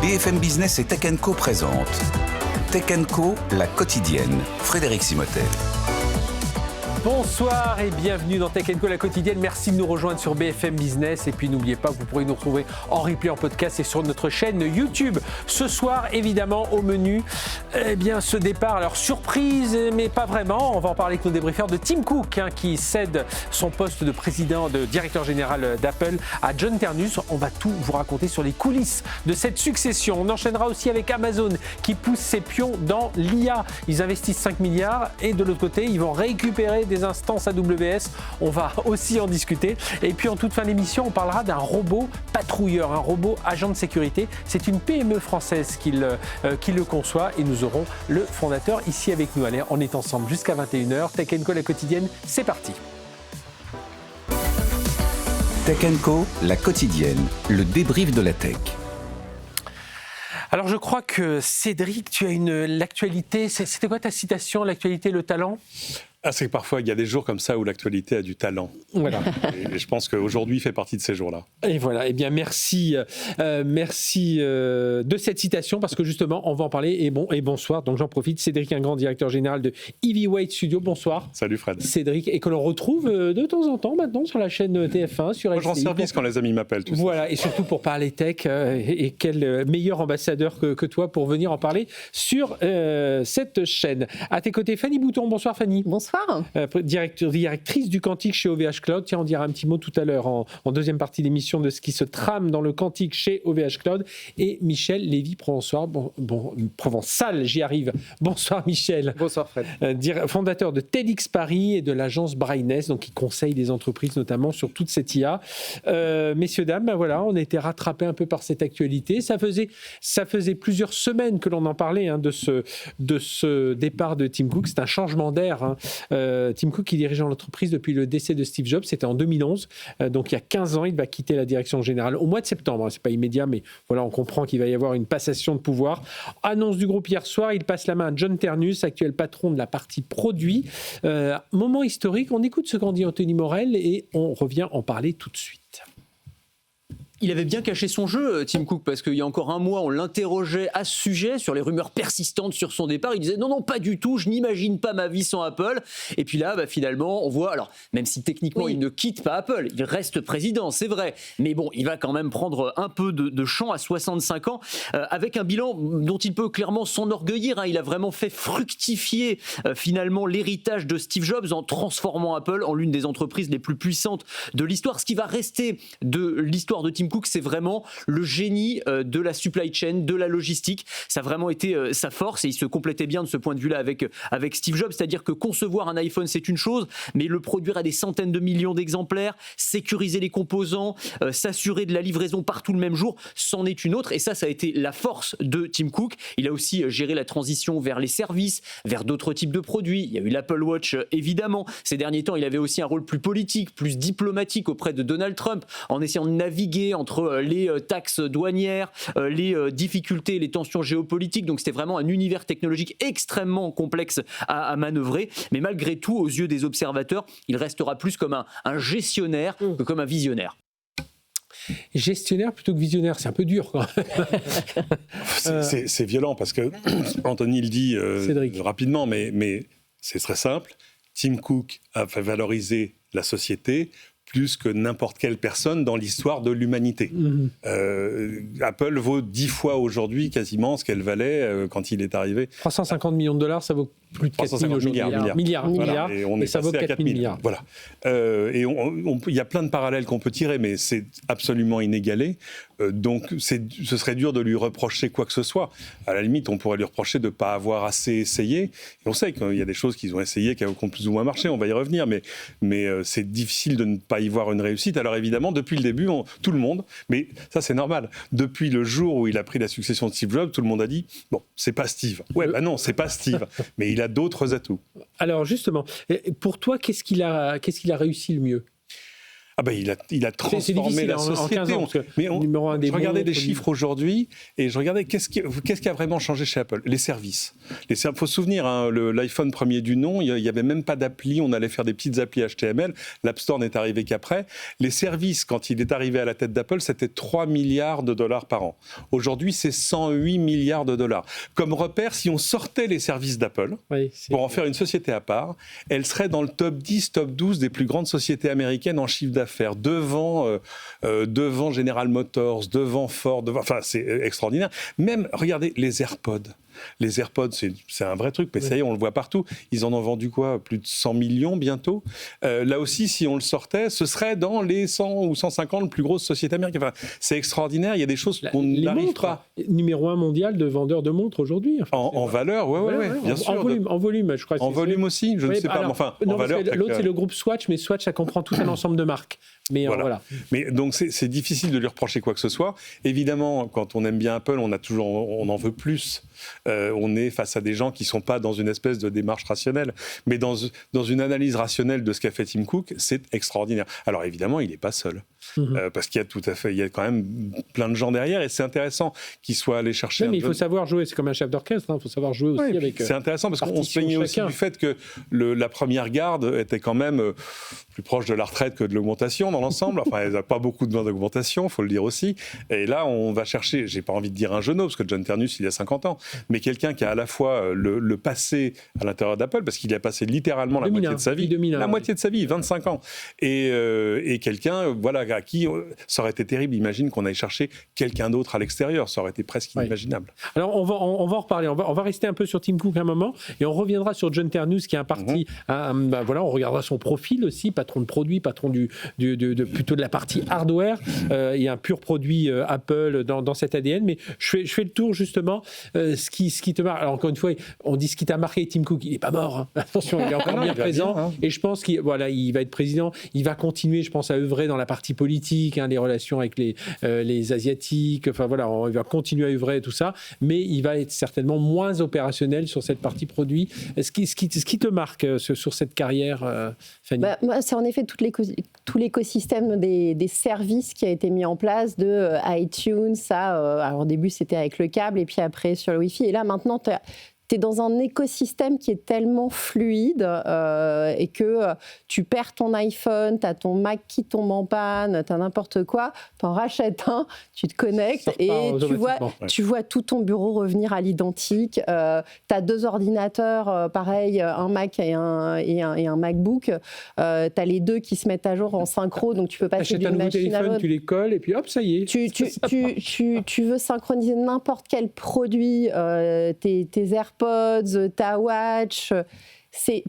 BFM Business et Tech & Co présente Tech & Co, la quotidienne. Frédéric Simotel. Bonsoir et bienvenue dans Tech & Co, la quotidienne. Merci de nous rejoindre sur BFM Business. Et puis n'oubliez pas que vous pourrez nous retrouver en replay, en podcast et sur notre chaîne YouTube. Ce soir, évidemment, au menu, ce départ. Alors, surprise, mais pas vraiment. On va en parler avec nos débriefeurs de Tim Cook, qui cède son poste de président, de directeur général d'Apple à John Ternus. On va tout vous raconter sur les coulisses de cette succession. On enchaînera aussi avec Amazon qui pousse ses pions dans l'IA. Ils investissent 5 milliards et de l'autre côté, ils vont récupérer des instances AWS, on va aussi en discuter. Et puis en toute fin d'émission, on parlera d'un robot patrouilleur, un robot agent de sécurité. C'est une PME française qui le conçoit et nous aurons le fondateur ici avec nous. Allez, on est ensemble jusqu'à 21h. Tech & Co, la quotidienne, c'est parti. Tech & Co, la quotidienne, le débrief de la tech. Alors je crois que Cédric, tu as l'actualité, c'était quoi ta citation, l'actualité, le talent ? C'est que parfois, il y a des jours comme ça où l'actualité a du talent. Voilà. Et je pense qu'aujourd'hui fait partie de ces jours-là. Et voilà, merci de cette citation, parce que justement, on va en parler. Et bonsoir, donc j'en profite. Cédric Ingrand, directeur général de Heavyweight Studio. Bonsoir. Salut Fred. Cédric, et que l'on retrouve de temps en temps maintenant sur la chaîne TF1, sur Moi, je rends service quand les amis m'appellent. Voilà, et surtout pour parler tech. Et quel meilleur ambassadeur que toi pour venir en parler sur cette chaîne. À tes côtés, Fanny Bouton. Bonsoir Fanny. Bonsoir. Directrice du Quantique chez OVH Cloud. Tiens, on dira un petit mot tout à l'heure en deuxième partie d'émission de ce qui se trame dans le Quantique chez OVH Cloud. Et Michel Lévy-Provençal, Provençal, j'y arrive. Bonsoir Michel. Bonsoir Fred. Fondateur de TEDx Paris et de l'agence Brightness, donc qui conseille des entreprises notamment sur toute cette IA. Messieurs, dames, voilà, on a été rattrapés un peu par cette actualité. Ça faisait plusieurs semaines que l'on en parlait de ce départ de Tim Cook. C'est un changement d'air. Tim Cook qui dirigeait l'entreprise depuis le décès de Steve Jobs, c'était en 2011, donc il y a 15 ans, il va quitter la direction générale au mois de septembre, c'est pas immédiat, mais voilà, on comprend qu'il va y avoir une passation de pouvoir. Annonce du groupe hier soir, il passe la main à John Ternus, actuel patron de la partie produit. Moment historique, on écoute ce qu'en dit Anthony Morel et on revient en parler tout de suite. Il avait bien caché son jeu, Tim Cook, parce qu'il y a encore un mois, on l'interrogeait à ce sujet, sur les rumeurs persistantes sur son départ. Il disait non, pas du tout, je n'imagine pas ma vie sans Apple. Et puis là, finalement, on voit, alors, même si techniquement, il ne quitte pas Apple, il reste président, c'est vrai. Mais bon, il va quand même prendre un peu de champ à 65 ans, avec un bilan dont il peut clairement s'enorgueillir. Il a vraiment fait fructifier, finalement, l'héritage de Steve Jobs en transformant Apple en l'une des entreprises les plus puissantes de l'histoire. Ce qui va rester de l'histoire de Tim Cook, c'est vraiment le génie de la supply chain, de la logistique. Ça a vraiment été sa force et il se complétait bien de ce point de vue-là avec Steve Jobs. C'est-à-dire que concevoir un iPhone, c'est une chose, mais le produire à des centaines de millions d'exemplaires, sécuriser les composants, s'assurer de la livraison partout le même jour, c'en est une autre. Et ça a été la force de Tim Cook. Il a aussi géré la transition vers les services, vers d'autres types de produits. Il y a eu l'Apple Watch, évidemment. Ces derniers temps, il avait aussi un rôle plus politique, plus diplomatique auprès de Donald Trump, en essayant de naviguer entre les taxes douanières, les difficultés, les tensions géopolitiques. Donc c'était vraiment un univers technologique extrêmement complexe à manœuvrer. Mais malgré tout, aux yeux des observateurs, il restera plus comme un gestionnaire que comme un visionnaire. Gestionnaire plutôt que visionnaire, c'est un peu dur quand même. C'est violent parce que Anthony le dit rapidement, mais c'est très simple. Tim Cook a fait valoriser la société plus que n'importe quelle personne dans l'histoire de l'humanité. Apple vaut 10 fois aujourd'hui quasiment ce qu'elle valait quand il est arrivé. 350 millions de dollars, ça vaut plus de 4 000 aujourd'hui. Milliards. Voilà. Et on est ça vaut 4 000 milliards. Voilà. Et il y a plein de parallèles qu'on peut tirer, mais c'est absolument inégalé. Donc ce serait dur de lui reprocher quoi que ce soit. À la limite, on pourrait lui reprocher de ne pas avoir assez essayé. Et on sait qu'il y a des choses qu'ils ont essayées qui ont plus ou moins marché, on va y revenir, mais c'est difficile de ne pas y voir une réussite. Alors évidemment, depuis le début, tout le monde, mais ça c'est normal, depuis le jour où il a pris la succession de Steve Jobs, tout le monde a dit, bon, c'est pas Steve. Non, c'est pas Steve, mais il a d'autres atouts. Alors justement, pour toi, qu'est-ce qu'il a réussi le mieux ? Ah ben il a transformé la société. En 15 ans, numéro un des je regardais des chiffres aujourd'hui et je regardais qu'est-ce qui a vraiment changé chez Apple. Les services. Il faut se souvenir, hein, l'iPhone premier du nom, il n'y avait même pas d'appli, on allait faire des petites applis HTML, l'App Store n'est arrivé qu'après. Les services, quand il est arrivé à la tête d'Apple, c'était 3 milliards de dollars par an. Aujourd'hui, c'est 108 milliards de dollars. Comme repère, si on sortait les services d'Apple, pour en faire une société à part, elle serait dans le top 10, top 12 des plus grandes sociétés américaines en chiffre d'affaires, devant General Motors, devant Ford, enfin c'est extraordinaire. Même, regardez, les AirPods. Les AirPods, c'est un vrai truc, mais ça y est, on le voit partout. Ils en ont vendu quoi ? Plus de 100 millions bientôt. Là aussi, si on le sortait, ce serait dans les 100 ou 150 plus grosses sociétés américaines. Enfin, c'est extraordinaire, il y a des choses qu'on n'arrive pas. Numéro 1 mondial de vendeurs de montres aujourd'hui. Enfin, en valeur, oui, bien sûr. En volume, je crois. En volume aussi, je ne sais pas. Alors, enfin, non, en valeur. L'autre, c'est le groupe Swatch, mais Swatch, ça comprend tout un ensemble de marques. Mais voilà. Mais donc, c'est difficile de lui reprocher quoi que ce soit. Évidemment, quand on aime bien Apple, on en veut plus. On est face à des gens qui ne sont pas dans une espèce de démarche rationnelle, mais dans une analyse rationnelle de ce qu'a fait Tim Cook, c'est extraordinaire. Alors évidemment, il n'est pas seul, parce qu'il y a quand même plein de gens derrière, et c'est intéressant qu'il soit allé chercher. Mais il faut savoir jouer, c'est comme un chef d'orchestre, il faut savoir jouer aussi avec. C'est intéressant parce qu'on se plaignait aussi du fait que la première garde était quand même plus proche de la retraite que de l'augmentation dans l'ensemble. Enfin, il n'y a pas beaucoup de d'augmentation, il faut le dire aussi. Et là, on va chercher, j'ai pas envie de dire un genou, parce que John Ternus, il a 50 ans, mais quelqu'un qui a à la fois le passé à l'intérieur d'Apple, parce qu'il y a passé littéralement la moitié de sa vie, moitié de sa vie, 25 ans, et quelqu'un, voilà, à qui ça aurait été terrible, imagine qu'on aille chercher quelqu'un d'autre à l'extérieur, ça aurait été presque inimaginable. Alors on va en reparler, on va rester un peu sur Tim Cook un moment, et on reviendra sur John Ternus, qui est un parti, voilà, on regardera son profil aussi, patron de produit, patron plutôt de la partie hardware, il y a un pur produit Apple dans cet ADN, mais je fais le tour justement, ce qui te marque. Alors encore une fois, on dit ce qui t'a marqué, Tim Cook, il n'est pas mort, hein. Attention, il est encore bien présent, et je pense qu'il va être président, il va continuer, je pense, à œuvrer dans la partie politique, hein, les relations avec les Asiatiques, enfin voilà, il va continuer à œuvrer tout ça, mais il va être certainement moins opérationnel sur cette partie produit. Ce qui te marque sur cette carrière, Fanny? Moi, c'est en effet tout l'écosystème des services qui a été mis en place, de iTunes, alors au début c'était avec le câble et puis après sur le Wi-Fi, et là maintenant tu es dans un écosystème qui est tellement fluide et que tu perds ton iPhone, tu as ton Mac qui tombe en panne, tu as n'importe quoi, tu en rachètes un, tu te connectes et tu vois tout ton bureau revenir à l'identique. Tu as 2 ordinateurs, pareil, un Mac et un MacBook. Tu as les 2 qui se mettent à jour en synchro, donc tu peux passer d'une machine à l'autre. Tu les colles et puis hop, ça y est. Tu veux synchroniser n'importe quel produit, tes AirPods, ta Watch,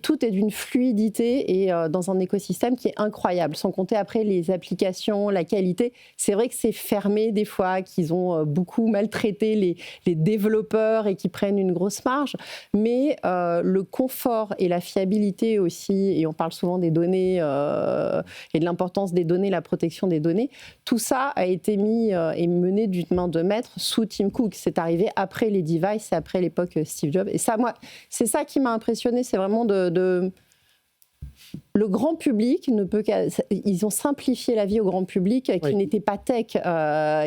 tout est d'une fluidité et dans un écosystème qui est incroyable, sans compter après les applications, la qualité. C'est vrai que c'est fermé des fois, qu'ils ont beaucoup maltraité les développeurs et qui prennent une grosse marge, mais le confort et la fiabilité aussi, et on parle souvent des données et de l'importance des données, la protection des données, tout ça a été mis et mené d'une main de maître sous Tim Cook. C'est arrivé après les devices et après l'époque Steve Jobs. Et ça, moi, c'est ça qui m'a impressionné, c'est vraiment le grand public ils ont simplifié la vie au grand public qui n'était pas tech,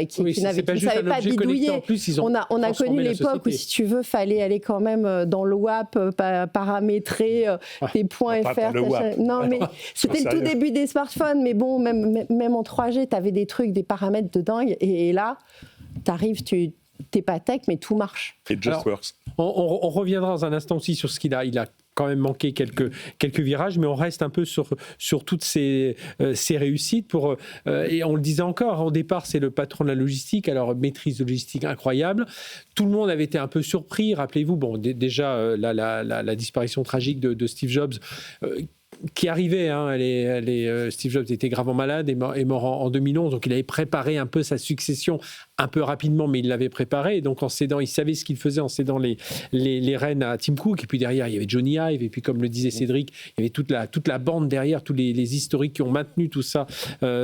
qui ne savait pas bidouiller. On a connu l'époque où, si tu veux, fallait aller quand même dans le WAP, paramétrer tes points FR. Non, mais c'était le tout début des smartphones, mais bon, même en 3G, tu avais des trucs, des paramètres de dingue, et là, tu arrives, t'es pas tech, mais tout marche. It just works. On reviendra dans un instant aussi sur ce qu'il a. Il a quand même manqué quelques virages, mais on reste un peu sur toutes ces réussites. Et on le disait encore, au départ, c'est le patron de la logistique, alors maîtrise de logistique incroyable. Tout le monde avait été un peu surpris. Rappelez-vous, déjà la disparition tragique de Steve Jobs, qui arrivait, hein, Steve Jobs était gravement malade et mort en 2011, donc il avait préparé un peu sa succession un peu rapidement, mais il l'avait préparé, et donc il savait ce qu'il faisait en cédant les rênes à Tim Cook, et puis derrière il y avait Johnny Ive, et puis comme le disait Cédric, il y avait toute la bande derrière, tous les historiques qui ont maintenu tout ça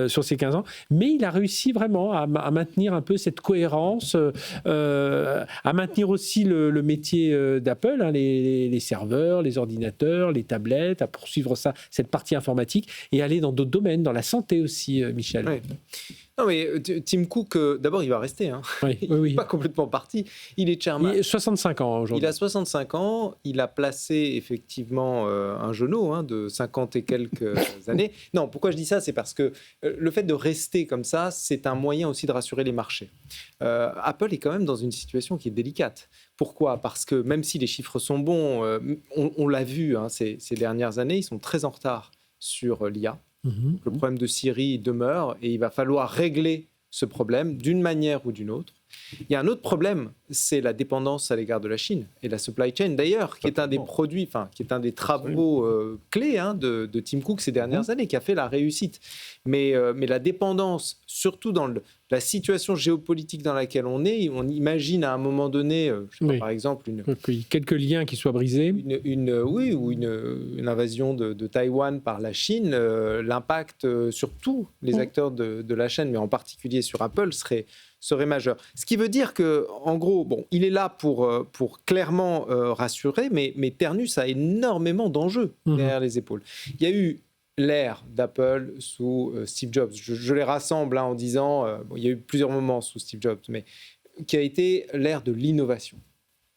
sur ces 15 ans, mais il a réussi vraiment à maintenir un peu cette cohérence, à maintenir aussi le métier d'Apple, hein, les serveurs, les ordinateurs, les tablettes, à poursuivre ça, cette partie informatique, et aller dans d'autres domaines, dans la santé aussi, Michel. Oui. Non, mais Tim Cook, d'abord, il va rester. Oui, Il n'est pas complètement parti. Il est chairman. Il a 65 ans aujourd'hui. Il a 65 ans. Il a placé effectivement un genou de 50 et quelques années. Non, pourquoi je dis ça? C'est parce que le fait de rester comme ça, c'est un moyen aussi de rassurer les marchés. Apple est quand même dans une situation qui est délicate. Pourquoi? Parce que même si les chiffres sont bons, on l'a vu ces dernières années, ils sont très en retard sur l'IA. Le problème de Siri demeure et il va falloir régler ce problème d'une manière ou d'une autre. Il y a un autre problème, c'est la dépendance à l'égard de la Chine et la supply chain d'ailleurs, qui est un des produits, qui est un des travaux clés de Tim Cook ces dernières années, qui a fait la réussite. Mais la dépendance, surtout dans la situation géopolitique dans laquelle on est, on imagine à un moment donné, je sais pas, par exemple, quelques liens qui soient brisés. Une invasion de Taïwan par la Chine, l'impact sur tous les acteurs de la chaîne, mais en particulier sur Apple, serait majeur. Ce qui veut dire qu'en gros, il est là pour clairement rassurer, mais Ternus a énormément d'enjeux derrière les épaules. Il y a eu l'ère d'Apple sous Steve Jobs. Je les rassemble en disant, il y a eu plusieurs moments sous Steve Jobs, mais qui a été l'ère de l'innovation.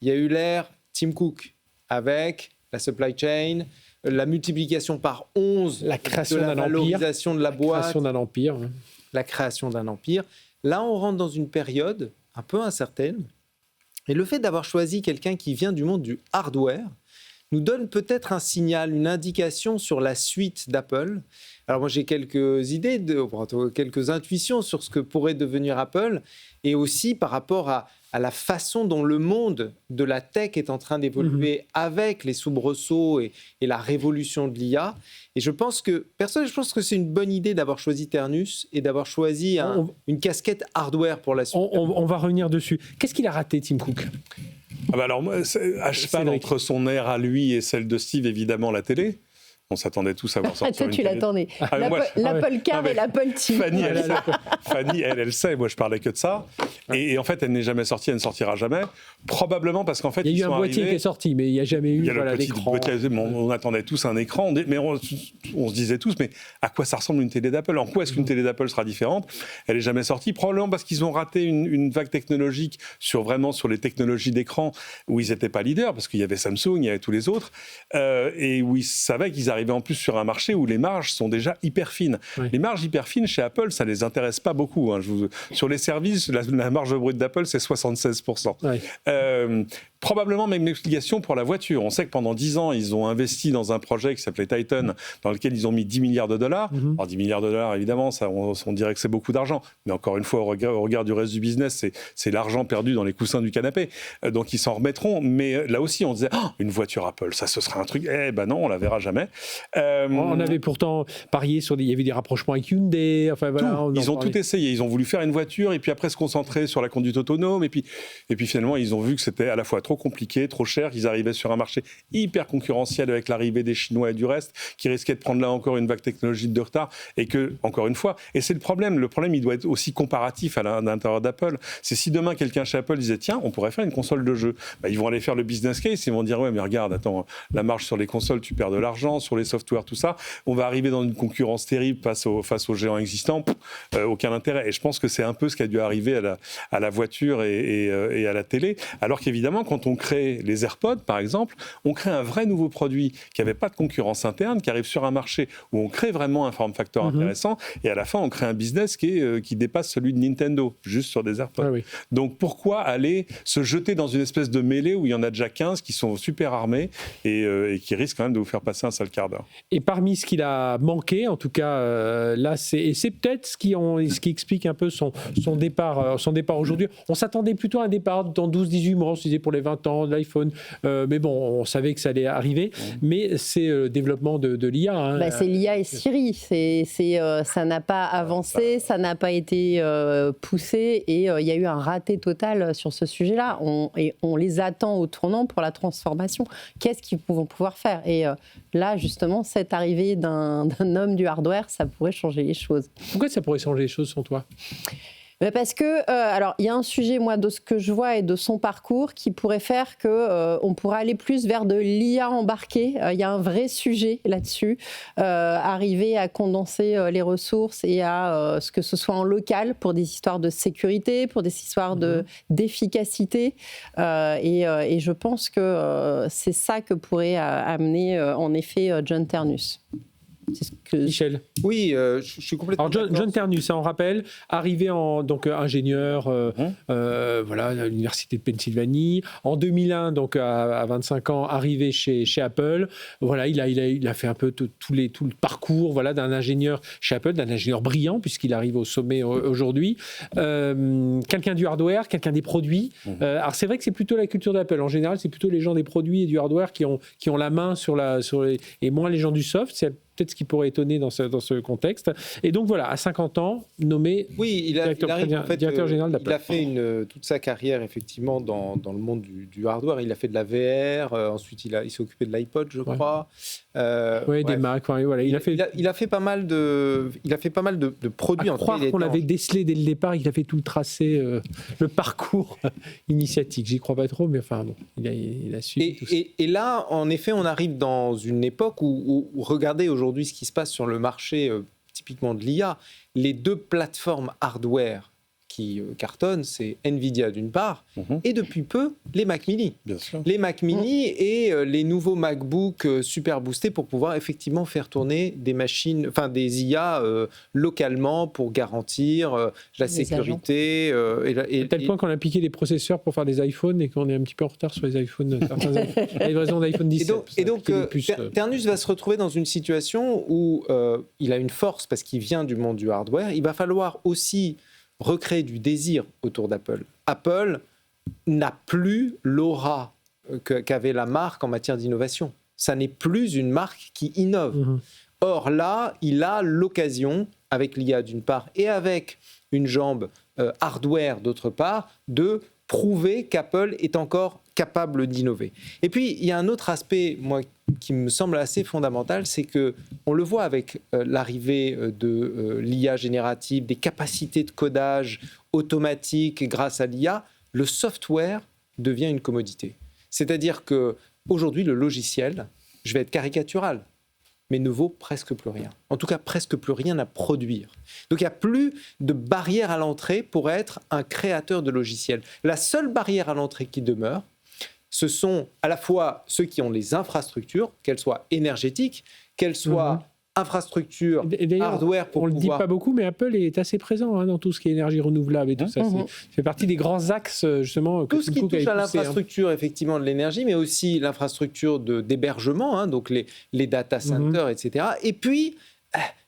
Il y a eu l'ère Tim Cook avec la supply chain, la multiplication par 11 la création de la d'un valorisation de la boîte, création d'un empire. La création d'un empire. Là, on rentre dans une période un peu incertaine. Et le fait d'avoir choisi quelqu'un qui vient du monde du hardware nous donne peut-être un signal, une indication sur la suite d'Apple. Alors moi, j'ai quelques idées, quelques intuitions sur ce que pourrait devenir Apple, et aussi par rapport à la façon dont le monde de la tech est en train d'évoluer avec les soubresauts et la révolution de l'IA. Et personnellement, je pense que c'est une bonne idée d'avoir choisi Ternus et d'avoir choisi une casquette hardware pour la suite. On va revenir dessus. Qu'est-ce qu'il a raté, Tim Cook? Alors, moi, à cheval entre son ère à lui et celle de Steve, évidemment, la télé. On s'attendait tous à voir sortir toi, tu l'attendais. L'Apple Car et l'Apple TV. Fanny, elle sait. Moi, je parlais que de ça. Et en fait, elle n'est jamais sortie, elle ne sortira jamais. Probablement parce qu'en fait, il y a eu un boîtier qui est sorti, mais il n'y a jamais eu l'écran. On attendait tous un écran, mais on se disait tous, mais à quoi ça ressemble une télé d'Apple? En quoi est-ce qu'une télé d'Apple sera différente? Elle n'est jamais sortie. Probablement parce qu'ils ont raté une vague technologique sur les technologies d'écran où ils n'étaient pas leaders, parce qu'il y avait Samsung, il y avait tous les autres, et où ils savaient qu'ils arrivaient en plus sur un marché où les marges sont déjà hyper fines. Oui. Les marges hyper fines chez Apple, ça ne les intéresse pas beaucoup. Sur les services, la marge brute d'Apple, c'est 76%. Oui. Probablement même une explication pour la voiture. On sait que pendant 10 ans, ils ont investi dans un projet qui s'appelait Titan, dans lequel ils ont mis $10 milliards. Alors 10 milliards $, évidemment, ça, on dirait que c'est beaucoup d'argent. Mais encore une fois, au regard du reste du business, c'est l'argent perdu dans les coussins du canapé. Donc ils s'en remettront. Mais là aussi, on disait, une voiture Apple, ça ce sera un truc. Non, on la verra jamais. On avait pourtant parié il y avait des rapprochements avec Hyundai. Enfin, voilà, ils ont tout essayé. Ils ont voulu faire une voiture et puis après se concentrer sur la conduite autonome. Et puis finalement, ils ont vu que c'était à la fois trop compliqué, trop cher, qu'ils arrivaient sur un marché hyper concurrentiel avec l'arrivée des Chinois et du reste, qui risquait de prendre là encore une vague technologique de retard, et que, encore une fois, et c'est le problème, il doit être aussi comparatif à l'intérieur d'Apple. C'est si demain quelqu'un chez Apple disait, tiens, on pourrait faire une console de jeu, ils vont aller faire le business case, ils vont dire, ouais, mais regarde, attends, la marge sur les consoles, tu perds de l'argent, sur les softwares, tout ça, on va arriver dans une concurrence terrible face aux géants existants, aucun intérêt. Et je pense que c'est un peu ce qui a dû arriver à la voiture et à la télé, alors qu'évidemment, quand on crée les AirPods, par exemple, on crée un vrai nouveau produit qui n'avait pas de concurrence interne, qui arrive sur un marché où on crée vraiment un form factor intéressant, et à la fin, on crée un business qui dépasse celui de Nintendo, juste sur des AirPods. Ah oui. Donc, pourquoi aller se jeter dans une espèce de mêlée où il y en a déjà 15 qui sont super armés et qui risquent quand même de vous faire passer un sale quart d'heure? Et parmi ce qu'il a manqué, en tout cas, là, c'est peut-être ce qui explique un peu son départ aujourd'hui. On s'attendait plutôt à un départ dans 12-18 mois, on se disait pour les 20 ans de l'iPhone, mais bon, on savait que ça allait arriver, mais c'est le développement de l'IA. C'est l'IA et Siri, ça n'a pas avancé, ça n'a pas été poussé, et il y a eu un raté total sur ce sujet-là. On les attend au tournant pour la transformation. Qu'est-ce qu'ils vont pouvoir faire? Et là, justement, cette arrivée d'un homme du hardware, ça pourrait changer les choses. Pourquoi ça pourrait changer les choses, selon toi? Parce que, alors, il y a un sujet, moi, de ce que je vois et de son parcours, qui pourrait faire qu'on pourra aller plus vers de l'IA embarquée. Il y a un vrai sujet là-dessus. Arriver à condenser les ressources et à ce que ce soit en local pour des histoires de sécurité, pour des histoires d'efficacité. Et je pense que c'est ça que pourrait amener, en effet, John Ternus. C'est ce que... Michel. Oui, je suis complètement Alors d'accord. John Ternus, on rappelle, arrivé en donc ingénieur, voilà, à l'université de Pennsylvanie. En 2001, donc à 25 ans, arrivé chez Apple. Voilà, il a fait un peu tout le parcours, voilà, d'un ingénieur chez Apple, d'un ingénieur brillant puisqu'il arrive au sommet aujourd'hui. Quelqu'un du hardware, quelqu'un des produits. Alors c'est vrai que c'est plutôt la culture d'Apple. En général, c'est plutôt les gens des produits et du hardware qui ont la main sur les, et moins les gens du soft. C'est peut-être ce qui pourrait étonner dans ce contexte. Et donc voilà, à 50 ans, nommé directeur général d'Apple. Il a fait toute sa carrière effectivement dans le monde du hardware. Il a fait de la VR, ensuite il s'est occupé de l'iPod, je crois. Oui, des Mac. Voilà. Il a fait pas mal de produits. À croire qu'on l'avait décelé dès le départ, il a fait tout le tracé, le parcours initiatique. J'y crois pas trop, mais enfin bon, il a su. Et là, en effet, on arrive dans une époque où regardez aujourd'hui ce qui se passe sur le marché, typiquement de l'IA. Les deux plateformes hardware qui cartonnent, c'est Nvidia d'une part, et depuis peu, les Mac Mini. Bien sûr. Les Mac Mini et les nouveaux MacBook super boostés pour pouvoir effectivement faire tourner des machines, enfin des IA localement pour garantir la sécurité. À tel point qu'on a piqué des processeurs pour faire des iPhones et qu'on est un petit peu en retard sur les iPhones, la livraison d'iPhone 17. Et donc Ternus va se retrouver dans une situation où il a une force parce qu'il vient du monde du hardware. Il va falloir aussi recréer du désir autour d'Apple. Apple n'a plus l'aura qu'avait la marque en matière d'innovation. Ça n'est plus une marque qui innove. Or là, il a l'occasion, avec l'IA d'une part et avec une jambe hardware d'autre part, de prouver qu'Apple est encore capable d'innover. Et puis, il y a un autre aspect, moi, qui me semble assez fondamental, c'est qu'on le voit avec l'arrivée de l'IA générative, des capacités de codage automatique grâce à l'IA, le software devient une commodité. C'est-à-dire qu'aujourd'hui, le logiciel, je vais être caricatural, mais ne vaut presque plus rien. En tout cas, presque plus rien à produire. Donc, il n'y a plus de barrière à l'entrée pour être un créateur de logiciels. La seule barrière à l'entrée qui demeure, ce sont à la fois ceux qui ont les infrastructures, qu'elles soient énergétiques, qu'elles soient infrastructures, hardware pour on pouvoir... On ne le dit pas beaucoup, mais Apple est assez présent dans tout ce qui est énergie renouvelable et tout ça. Ça fait partie des grands axes, justement, que tout ce qui touche à poussé, l'infrastructure, effectivement, de l'énergie, mais aussi l'infrastructure d'hébergement, donc les data centers, etc. Et puis,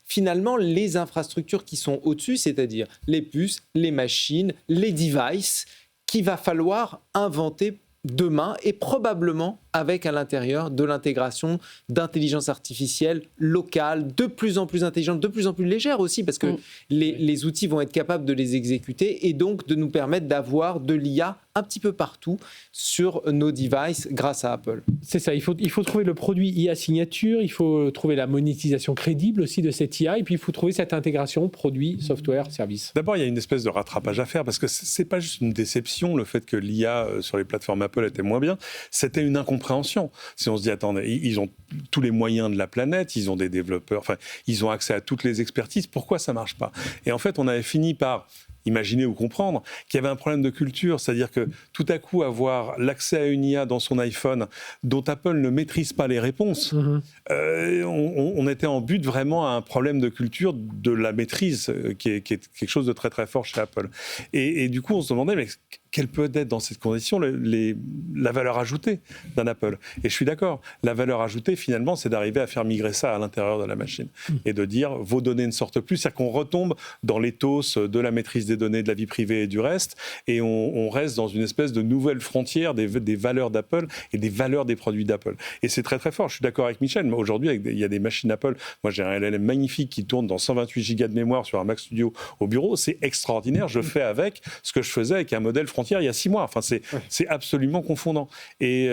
finalement, les infrastructures qui sont au-dessus, c'est-à-dire les puces, les machines, les devices, qu'il va falloir inventer demain et probablement avec à l'intérieur de l'intégration d'intelligence artificielle locale, de plus en plus intelligente, de plus en plus légère aussi, parce que les outils vont être capables de les exécuter et donc de nous permettre d'avoir de l'IA un petit peu partout sur nos devices grâce à Apple. C'est ça, il faut trouver le produit IA signature, il faut trouver la monétisation crédible aussi de cette IA, et puis il faut trouver cette intégration produit, software, service. D'abord, il y a une espèce de rattrapage à faire, parce que c'est pas juste une déception, le fait que l'IA sur les plateformes Apple était moins bien, c'était une incompréhension. Si on se dit, attendez, ils ont tous les moyens de la planète, ils ont des développeurs, enfin, ils ont accès à toutes les expertises, pourquoi ça marche pas ? Et en fait, on avait fini par imaginer ou comprendre qu'il y avait un problème de culture, c'est-à-dire que tout à coup avoir l'accès à une IA dans son iPhone dont Apple ne maîtrise pas les réponses, on était en but vraiment à un problème de culture de la maîtrise qui est quelque chose de très très fort chez Apple. Et du coup on se demandait mais quelle peut être dans cette condition la valeur ajoutée d'un Apple. Et je suis d'accord, la valeur ajoutée finalement c'est d'arriver à faire migrer ça à l'intérieur de la machine et de dire vos données ne sortent plus, c'est-à-dire qu'on retombe dans l'éthos de la maîtrise des données, de la vie privée et du reste, et on reste dans une espèce de nouvelle frontière des valeurs d'Apple et des valeurs des produits d'Apple. Et c'est très très fort, je suis d'accord avec Michel, mais aujourd'hui il y a des machines Apple, moi j'ai un LLM magnifique qui tourne dans 128 Go de mémoire sur un Mac Studio au bureau, c'est extraordinaire, je fais avec ce que je faisais avec un modèle frontière frontière il y a 6 mois. Enfin, c'est absolument confondant. Et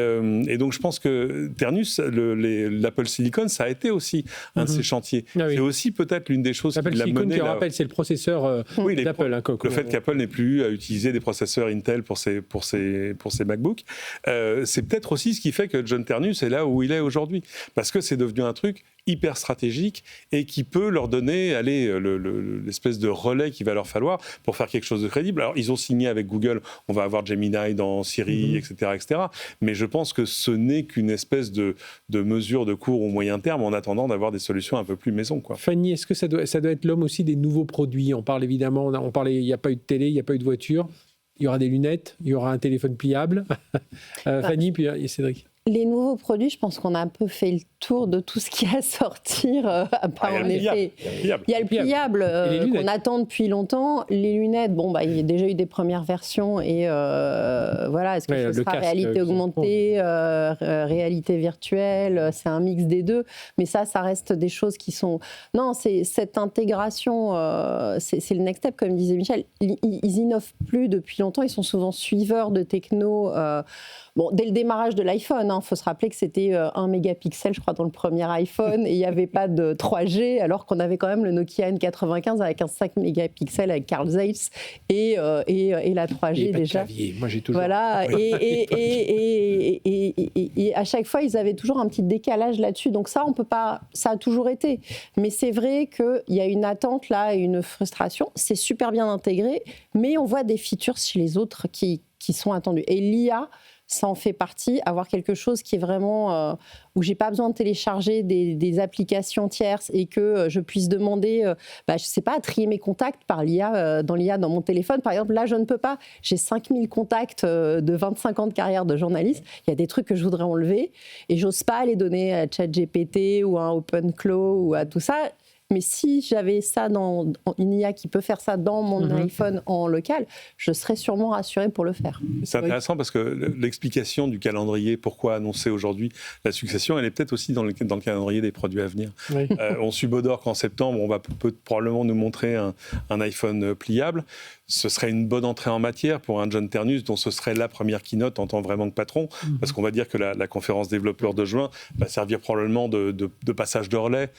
donc, je pense que Ternus, l'Apple Silicon, ça a été aussi un de ces chantiers. C'est aussi peut-être l'une des choses qui l'a mené. Je rappelle, c'est le processeur d'Apple. Le fait qu'Apple n'ait plus à utiliser des processeurs Intel pour ses MacBooks, c'est peut-être aussi ce qui fait que John Ternus est là où il est aujourd'hui. Parce que c'est devenu un truc hyper stratégique et qui peut leur donner l'espèce de relais qu'il va leur falloir pour faire quelque chose de crédible. Alors, ils ont signé avec Google, on va avoir Gemini dans Siri, etc. Mais je pense que ce n'est qu'une espèce de mesure de court ou moyen terme en attendant d'avoir des solutions un peu plus maison, quoi. Fanny, est-ce que ça doit être l'homme aussi des nouveaux produits ? On parle évidemment, il n'y a pas eu de télé, il n'y a pas eu de voiture, il y aura des lunettes, il y aura un téléphone pliable. Fanny, puis Cédric. Les nouveaux produits, je pense qu'on a un peu fait le tour de tout ce qu'il y a à sortir. En effet, il y a le pliable qu'on attend depuis longtemps. Les lunettes, il y a déjà eu des premières versions et voilà. Est-ce que ce sera réalité augmentée, réalité virtuelle ? C'est un mix des deux, mais ça reste des choses qui sont. Non, c'est cette intégration. C'est le next step, comme disait Michel. Ils innovent plus depuis longtemps. Ils sont souvent suiveurs de techno. Dès le démarrage de l'iPhone, il faut se rappeler que c'était 1 mégapixel, je crois, dans le premier iPhone, et il n'y avait pas de 3G, alors qu'on avait quand même le Nokia N95 avec un 5 mégapixels avec Carl Zeiss et la 3G déjà. Moi, j'ai toujours. Voilà, et à chaque fois, ils avaient toujours un petit décalage là-dessus. Donc ça, on peut pas. Ça a toujours été. Mais c'est vrai qu'il y a une attente là, une frustration. C'est super bien intégré, mais on voit des features chez les autres qui sont attendus. Et l'IA, ça en fait partie, avoir quelque chose qui est vraiment où j'ai pas besoin de télécharger des applications tierces et que je puisse demander, je sais pas, à trier mes contacts par l'IA, dans mon téléphone. Par exemple, là, je ne peux pas. J'ai 5000 contacts de 25 ans de carrière de journaliste. Il y a des trucs que je voudrais enlever et j'ose pas les donner à ChatGPT ou à un OpenClaw ou à tout ça. Mais si j'avais ça dans une IA qui peut faire ça dans mon iPhone en local, je serais sûrement rassurée pour le faire. C'est intéressant parce que l'explication du calendrier, pourquoi annoncer aujourd'hui la succession, elle est peut-être aussi dans le calendrier des produits à venir. Oui. On subodore qu'en septembre, on va probablement nous montrer un iPhone pliable. Ce serait une bonne entrée en matière pour un John Ternus dont ce serait la première keynote en tant vraiment que patron, parce qu'on va dire que la conférence développeur de juin va servir probablement de passage de relais,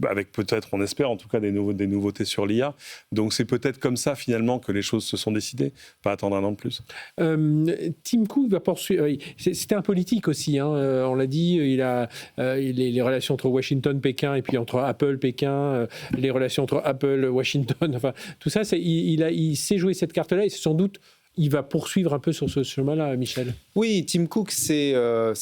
avec peut-être, on espère en tout cas, des nouveautés sur l'IA. Donc c'est peut-être comme ça finalement que les choses se sont décidées, pas attendre un an de plus. Tim Cook va poursuivre. C'était un politique aussi, on l'a dit, il a les relations entre Washington, Pékin, et puis entre Apple, Pékin, les relations entre Apple, Washington, enfin tout ça, il sait jouer cette carte-là et sans doute il va poursuivre un peu sur ce chemin-là, Michel. Oui, Tim Cook, c'est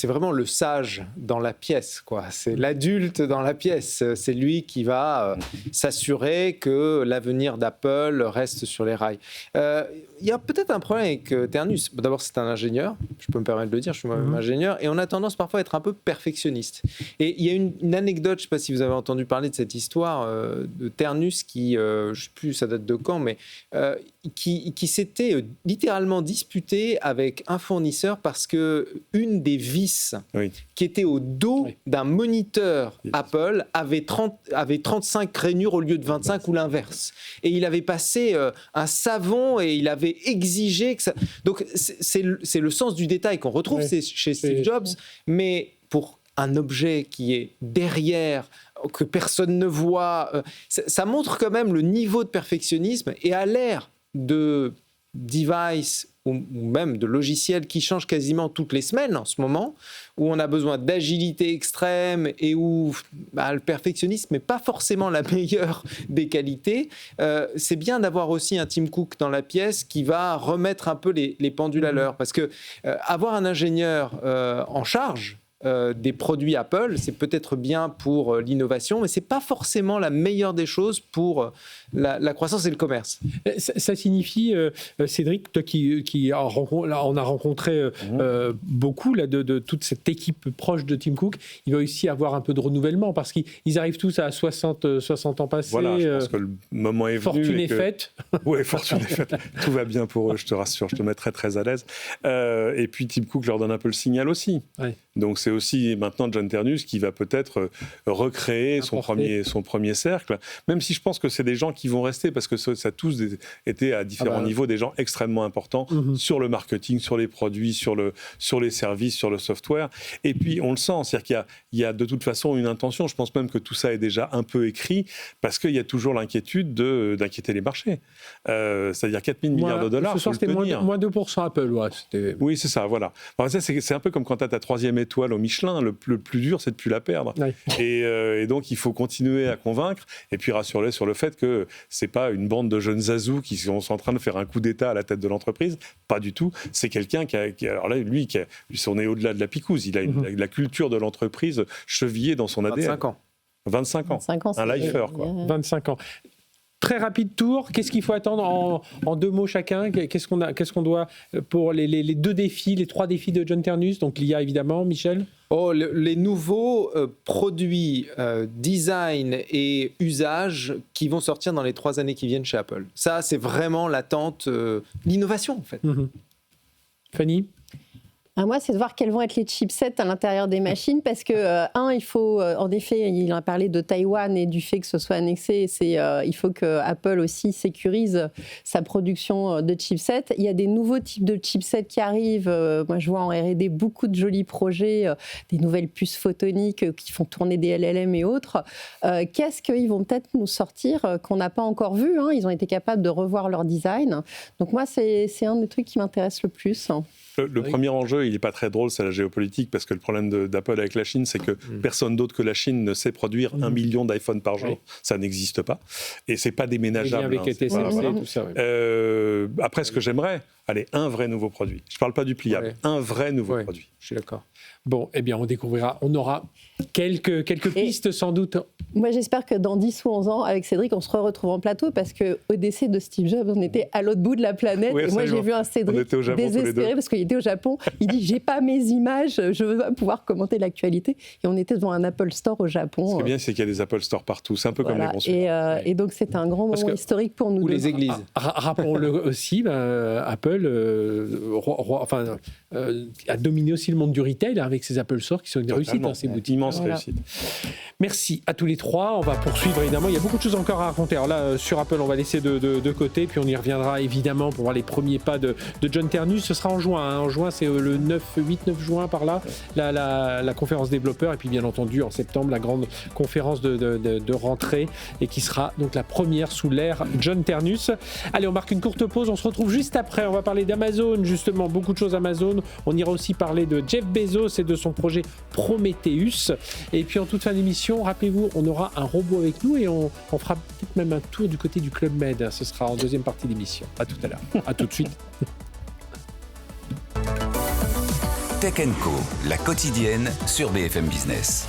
vraiment le sage dans la pièce, quoi. C'est l'adulte dans la pièce. C'est lui qui va s'assurer que l'avenir d'Apple reste sur les rails. Il y a peut-être un problème avec Ternus. D'abord, c'est un ingénieur, je peux me permettre de le dire, je suis moi-même ingénieur, et on a tendance parfois à être un peu perfectionniste. Et il y a une anecdote, je ne sais pas si vous avez entendu parler de cette histoire de Ternus qui, je ne sais plus ça date de quand, mais qui s'était littéralement disputé avec un fournisseur parce que une des vis qui était au dos d'un moniteur Apple avait 35 rainures au lieu de 25 ou l'inverse. Et il avait passé un savon et il avait exigé que ça... Donc c'est le sens du détail qu'on retrouve chez Steve Jobs, mais pour un objet qui est derrière, que personne ne voit, ça montre quand même le niveau de perfectionnisme. Et à l'ère de device ou même de logiciels qui changent quasiment toutes les semaines en ce moment, où on a besoin d'agilité extrême et où le perfectionnisme n'est pas forcément la meilleure des qualités, c'est bien d'avoir aussi un Tim Cook dans la pièce qui va remettre un peu les pendules à l'heure. Parce que avoir un ingénieur en charge des produits Apple, c'est peut-être bien pour l'innovation, mais ce n'est pas forcément la meilleure des choses pour la croissance et le commerce. Ça signifie, Cédric, toi qui on a rencontré beaucoup là, de toute cette équipe proche de Tim Cook, il va aussi avoir un peu de renouvellement parce qu'ils arrivent tous à 60 ans passés. Voilà, je pense que le moment est venu. Fortune est faite. Oui, fortune est faite. Tout va bien pour eux, je te rassure, je te mets très très à l'aise. Et puis Tim Cook leur donne un peu le signal aussi. Ouais. Donc c'est aussi maintenant John Ternus qui va peut-être recréer son premier cercle, même si je pense que c'est des gens qui vont rester, parce que ça a tous été à différents niveaux des gens extrêmement importants sur le marketing, sur les produits, sur les services, sur le software. Et puis, on le sent, c'est-à-dire qu'il y a de toute façon une intention. Je pense même que tout ça est déjà un peu écrit, parce qu'il y a toujours l'inquiétude d'inquiéter les marchés. C'est-à-dire 4 000 milliards de dollars. Ce soir, c'était moins 2% Apple. Ouais, oui, c'est ça, voilà. Alors, ça, c'est un peu comme quand tu as ta 3e étoile au Michelin. Le plus dur, c'est de ne plus la perdre. Oui. Et donc, il faut continuer à convaincre, et puis rassurer sur le fait que ce n'est pas une bande de jeunes zazous qui sont en train de faire un coup d'État à la tête de l'entreprise. Pas du tout. C'est quelqu'un alors là, lui, on est au-delà de la picouse. Il a la culture de l'entreprise chevillée dans son ADN. 25 ans. Un lifer, quoi. 25 ans. Très rapide tour, qu'est-ce qu'il faut attendre en 2 mots chacun? Qu'est-ce qu'on doit pour les 2 défis, les 3 défis de John Ternus? Donc l'IA évidemment, Michel? Les nouveaux produits, design et usage qui vont sortir dans les 3 années qui viennent chez Apple. Ça, c'est vraiment l'attente, l'innovation en fait. Fanny? Moi, c'est de voir quels vont être les chipsets à l'intérieur des machines, parce que, il faut, en effet, il a parlé de Taïwan et du fait que ce soit annexé, il faut que Apple aussi sécurise sa production de chipsets. Il y a des nouveaux types de chipsets qui arrivent. Moi, je vois en R&D beaucoup de jolis projets, des nouvelles puces photoniques qui font tourner des LLM et autres. Qu'est-ce qu'ils vont peut-être nous sortir qu'on n'a pas encore vu, hein. Ils ont été capables de revoir leur design. Donc moi, c'est un des trucs qui m'intéresse le plus. Le premier enjeu, il n'est pas très drôle, c'est la géopolitique, parce que le problème d'Apple avec la Chine, c'est que personne d'autre que la Chine ne sait produire 1 million d'iPhone par jour. Ça n'existe pas. Et ce n'est pas déménageable. Avec TSMC, tout ça. Après, ce que j'aimerais, un vrai nouveau produit. Je ne parle pas du pliable, un vrai nouveau produit. Je suis d'accord. Bon, eh bien, on découvrira. On aura quelques pistes, sans doute. Moi, j'espère que dans 10 ou 11 ans, avec Cédric, on se retrouve en plateau, parce qu'au décès de Steve Jobs, on était à l'autre bout de la planète. Oui, et moi, j'ai vu un Cédric désespéré, parce qu'il était au Japon. Il dit, j'ai pas mes images, je veux pas pouvoir commenter l'actualité. Et on était devant un Apple Store au Japon. Ce qui est bien, c'est qu'il y a des Apple Store partout. C'est un peu comme les consommateurs. Et donc, c'est un grand moment historique pour nous. Ou les églises. Rappelons-le aussi, Apple a dominé aussi le monde du retail avec ses Apple Store qui sont une réussite, ces boutiques. Immense réussite. Merci à tous les 3. On va poursuivre évidemment. Il y a beaucoup de choses encore à raconter. Alors là, sur Apple, on va laisser de côté, puis on y reviendra évidemment pour voir les premiers pas de John Ternus. Ce sera en juin. En juin, c'est le 8-9 juin par là, la conférence développeur. Et puis bien entendu, en septembre, la grande conférence de rentrée, et qui sera donc la première sous l'ère John Ternus. Allez, on marque une courte pause. On se retrouve juste après. On va parler d'Amazon, justement, beaucoup de choses Amazon. On ira aussi parler de Jeff Bezos et de son projet Prometheus. Et puis en toute fin d'émission, rappelez-vous, on aura un robot avec nous, et on fera peut-être même un tour du côté du Club Med. Ce sera en deuxième partie d'émission. À tout à l'heure. À tout de suite. Tech & Co, la quotidienne sur BFM Business.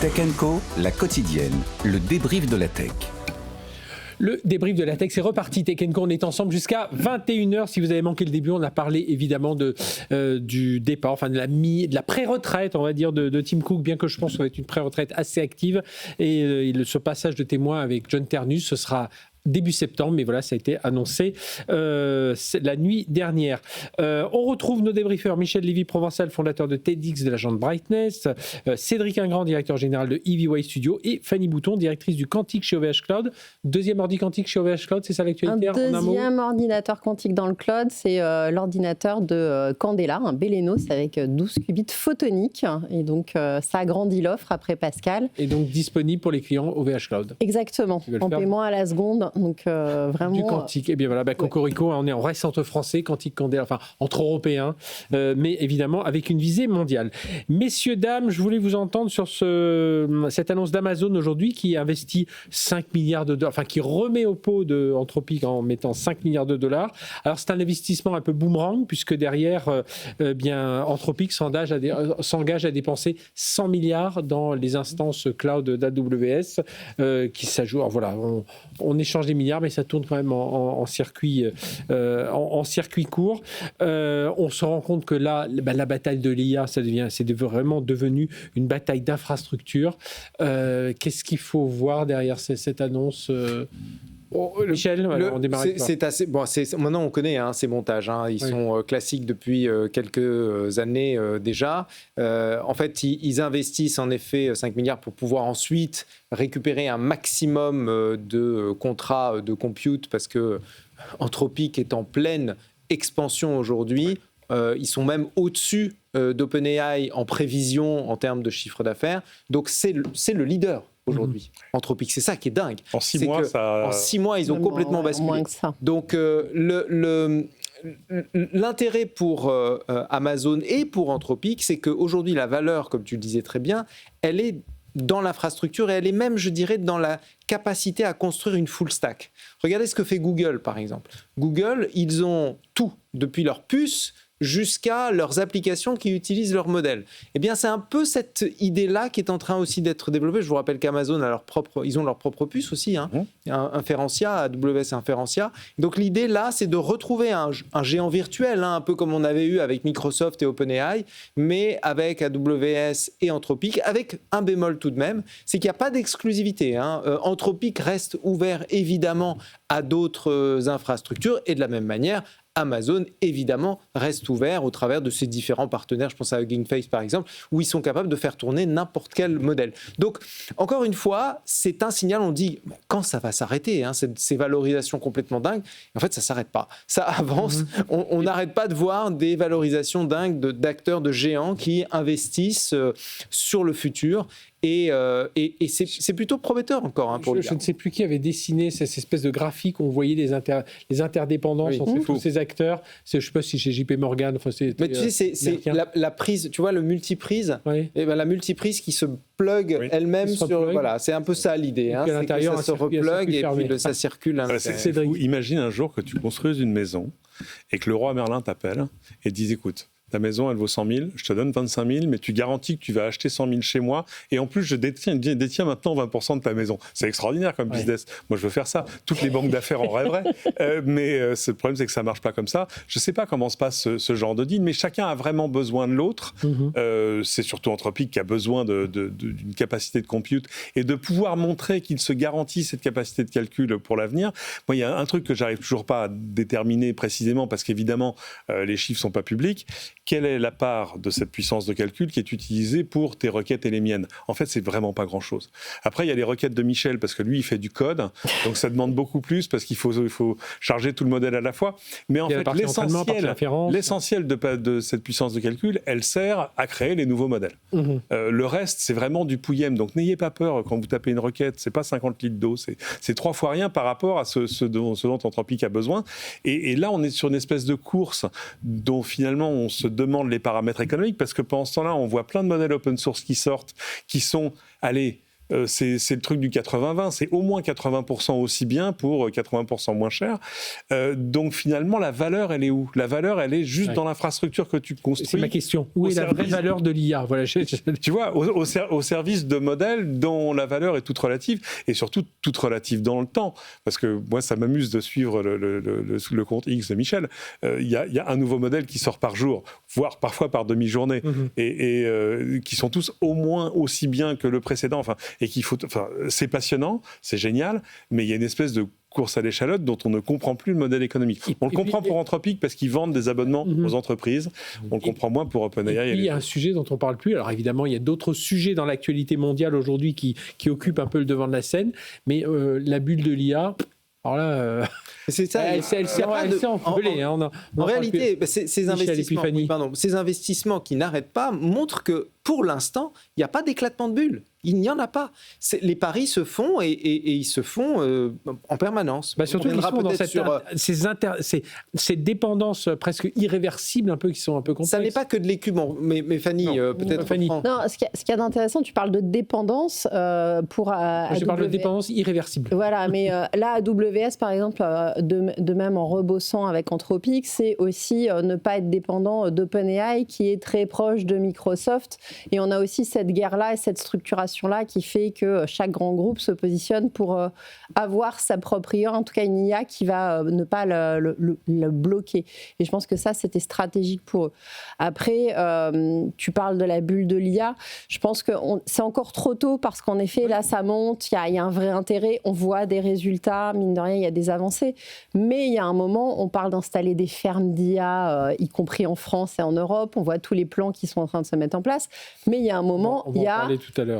Tech & Co, la quotidienne, le débrief de la tech. Le débrief de la tech, c'est reparti. Tech & Co, on est ensemble jusqu'à 21h. Si vous avez manqué le début, on a parlé évidemment du départ, enfin de la pré-retraite, on va dire, de Tim Cook, bien que je pense que ça va être une pré-retraite assez active. Et ce passage de témoin avec John Ternus, ce sera début septembre, mais voilà, ça a été annoncé la nuit dernière. On retrouve nos débriefeurs: Michel Lévy-Provençal, fondateur de TEDx de l'agence Brightness, Cédric Ingrand, directeur général de EasyWay Studio, et Fanny Bouton, directrice du quantique chez OVH Cloud. Deuxième ordi quantique chez OVH Cloud, c'est ça l'actualité? Un deuxième ordinateur quantique dans le cloud, c'est l'ordinateur de Candela, un Belenos avec 12 qubits photoniques, et donc ça agrandit l'offre après Pascal. Et donc disponible pour les clients OVH Cloud. Exactement, en paiement à la seconde. Donc vraiment du quantique. Et bien voilà, Cocorico, on reste entre Français, quantique Candela, enfin entre Européens, mais évidemment avec une visée mondiale. Messieurs, dames, je voulais vous entendre sur cette annonce d'Amazon aujourd'hui, qui investit 5 milliards de dollars, enfin qui remet au pot de Anthropic en mettant 5 milliards de dollars. Alors c'est un investissement un peu boomerang, puisque derrière, Anthropic s'engage à dépenser 100 milliards dans les instances cloud d'AWS, qui s'ajoutent. Voilà, on échange des milliards, mais ça tourne quand même en circuit court. On se rend compte que là, la bataille de l'IA, c'est vraiment devenu une bataille d'infrastructure. Qu'est-ce qu'il faut voir derrière cette annonce Michel, voilà, on démarre avec toi. C'est assez. Bon, maintenant, on connaît ces montages. Ils sont classiques depuis quelques années déjà. En fait, ils investissent en effet 5 milliards pour pouvoir ensuite récupérer un maximum de contrats de compute parce que Anthropic est en pleine expansion aujourd'hui. Ils sont même au-dessus d'OpenAI en prévision en termes de chiffre d'affaires. Donc, c'est le leader aujourd'hui. Anthropic, c'est ça qui est dingue. En 6 mois, en 6 mois, ils ont complètement basculé. Moins que ça. Donc, l'intérêt pour Amazon et pour Anthropic, c'est qu'aujourd'hui, la valeur, comme tu le disais très bien, elle est dans l'infrastructure et elle est même, je dirais, dans la capacité à construire une full stack. Regardez ce que fait Google, par exemple. Google, ils ont tout, depuis leur puce jusqu'à leurs applications qui utilisent leur modèle. Eh bien, c'est un peu cette idée-là qui est en train aussi d'être développée. Je vous rappelle qu'Amazon ils ont leur propre puce aussi, Inferentia, AWS Inferentia. Donc, l'idée là, c'est de retrouver un géant virtuel, un peu comme on avait eu avec Microsoft et OpenAI, mais avec AWS et Anthropic, avec un bémol tout de même, c'est qu'il n'y a pas d'exclusivité. Anthropic reste ouvert évidemment à d'autres infrastructures et de la même manière, Amazon, évidemment, reste ouvert au travers de ses différents partenaires, je pense à Hugging Face par exemple, où ils sont capables de faire tourner n'importe quel modèle. Donc, encore une fois, c'est un signal, on dit, quand ça va s'arrêter, ces valorisations complètement dingues, en fait, ça ne s'arrête pas. Ça avance, on n'arrête pas de voir des valorisations dingues d'acteurs, de géants qui investissent sur le futur. Et c'est plutôt prometteur encore pour lui. Je ne sais plus qui avait dessiné cette espèce de graphique où on voyait les interdépendances entre tous ces acteurs. Je ne sais pas si c'est JP Morgan. Mais tu sais, c'est la prise, tu vois, le multiprise. Oui. Et la multiprise qui se plug elle-même sur. Voilà, c'est un peu ça l'idée. À l'intérieur, ça se replug et puis ça circule. Imagine un jour que tu construises une maison et que le roi Merlin t'appelle et te dise écoute, ta maison, elle vaut 100 000, je te donne 25 000, mais tu garantis que tu vas acheter 100 000 chez moi. Et en plus, je détiens maintenant 20% de ta maison. C'est extraordinaire comme business. Moi, je veux faire ça. Toutes les banques d'affaires en rêveraient. Mais le problème, c'est que ça ne marche pas comme ça. Je ne sais pas comment se passe ce genre de deal, mais chacun a vraiment besoin de l'autre. C'est surtout Anthropic qui a besoin d'une capacité de compute et de pouvoir montrer qu'il se garantit cette capacité de calcul pour l'avenir. Moi, il y a un truc que je n'arrive toujours pas à déterminer précisément parce qu'évidemment, les chiffres ne sont pas publics. Quelle est la part de cette puissance de calcul qui est utilisée pour tes requêtes et les miennes? En fait, c'est vraiment pas grand-chose. Après, il y a les requêtes de Michel, parce que lui, il fait du code, donc ça demande beaucoup plus, parce qu'il faut charger tout le modèle à la fois. Mais en fait, l'essentiel de cette puissance de calcul, elle sert à créer les nouveaux modèles. Le reste, c'est vraiment du pouillem. Donc, n'ayez pas peur quand vous tapez une requête, c'est pas 50 litres d'eau, c'est 3 fois rien par rapport à ce dont Anthropic a besoin. Et là, on est sur une espèce de course dont finalement, on se demande les paramètres économiques, parce que pendant ce temps-là, on voit plein de modèles open source qui sortent, qui sont, c'est le truc du 80-20, c'est au moins 80% aussi bien pour 80% moins cher. Donc finalement, la valeur, elle est où? La valeur, elle est juste dans l'infrastructure que tu construis. C'est ma question. Où est la vraie valeur de l'IA? Voilà, tu vois, au service de modèles dont la valeur est toute relative, et surtout toute relative dans le temps. Parce que moi, ça m'amuse de suivre le compte X de Michel. Il y a un nouveau modèle qui sort par jour, voire parfois par demi-journée, et qui sont tous au moins aussi bien que le précédent. Et c'est passionnant, c'est génial, mais il y a une espèce de course à l'échalote dont on ne comprend plus le modèle économique. On le comprend pour Anthropic parce qu'ils vendent des abonnements aux entreprises. On le comprend moins pour OpenAI. Il y a un sujet dont on ne parle plus. Alors évidemment, il y a d'autres sujets dans l'actualité mondiale aujourd'hui qui occupent un peu le devant de la scène, mais la bulle de l'IA... Alors là, c'est ça, elle s'est enflée. En réalité, ces investissements qui n'arrêtent pas montrent que pour l'instant, il n'y a pas d'éclatement de bulle. Il n'y en a pas. Les paris se font et ils se font en permanence. Surtout qu'ils sont dans ces dépendances presque irréversibles, un peu, qui sont un peu complexes. Ça n'est pas que de l'écu. Mais Fanny, peut-être. Fanny. Non, ce qu'il y a d'intéressant, tu parles de dépendance pour AWS. Je parle de dépendance irréversible. Voilà, mais là, AWS, par exemple, de même en rebossant avec Anthropic, c'est aussi ne pas être dépendant d'OpenAI, qui est très proche de Microsoft Et on a aussi cette guerre-là et cette structuration-là qui fait que chaque grand groupe se positionne pour avoir sa propre IA, en tout cas une IA qui va ne pas le bloquer. Et je pense que ça, c'était stratégique pour eux. Après, tu parles de la bulle de l'IA. Je pense que c'est encore trop tôt parce qu'en effet, là, ça monte, il y a un vrai intérêt, on voit des résultats, mine de rien, il y a des avancées. Mais il y a un moment, on parle d'installer des fermes d'IA, y compris en France et en Europe. On voit tous les plans qui sont en train de se mettre en place. Mais il y a un moment, il y a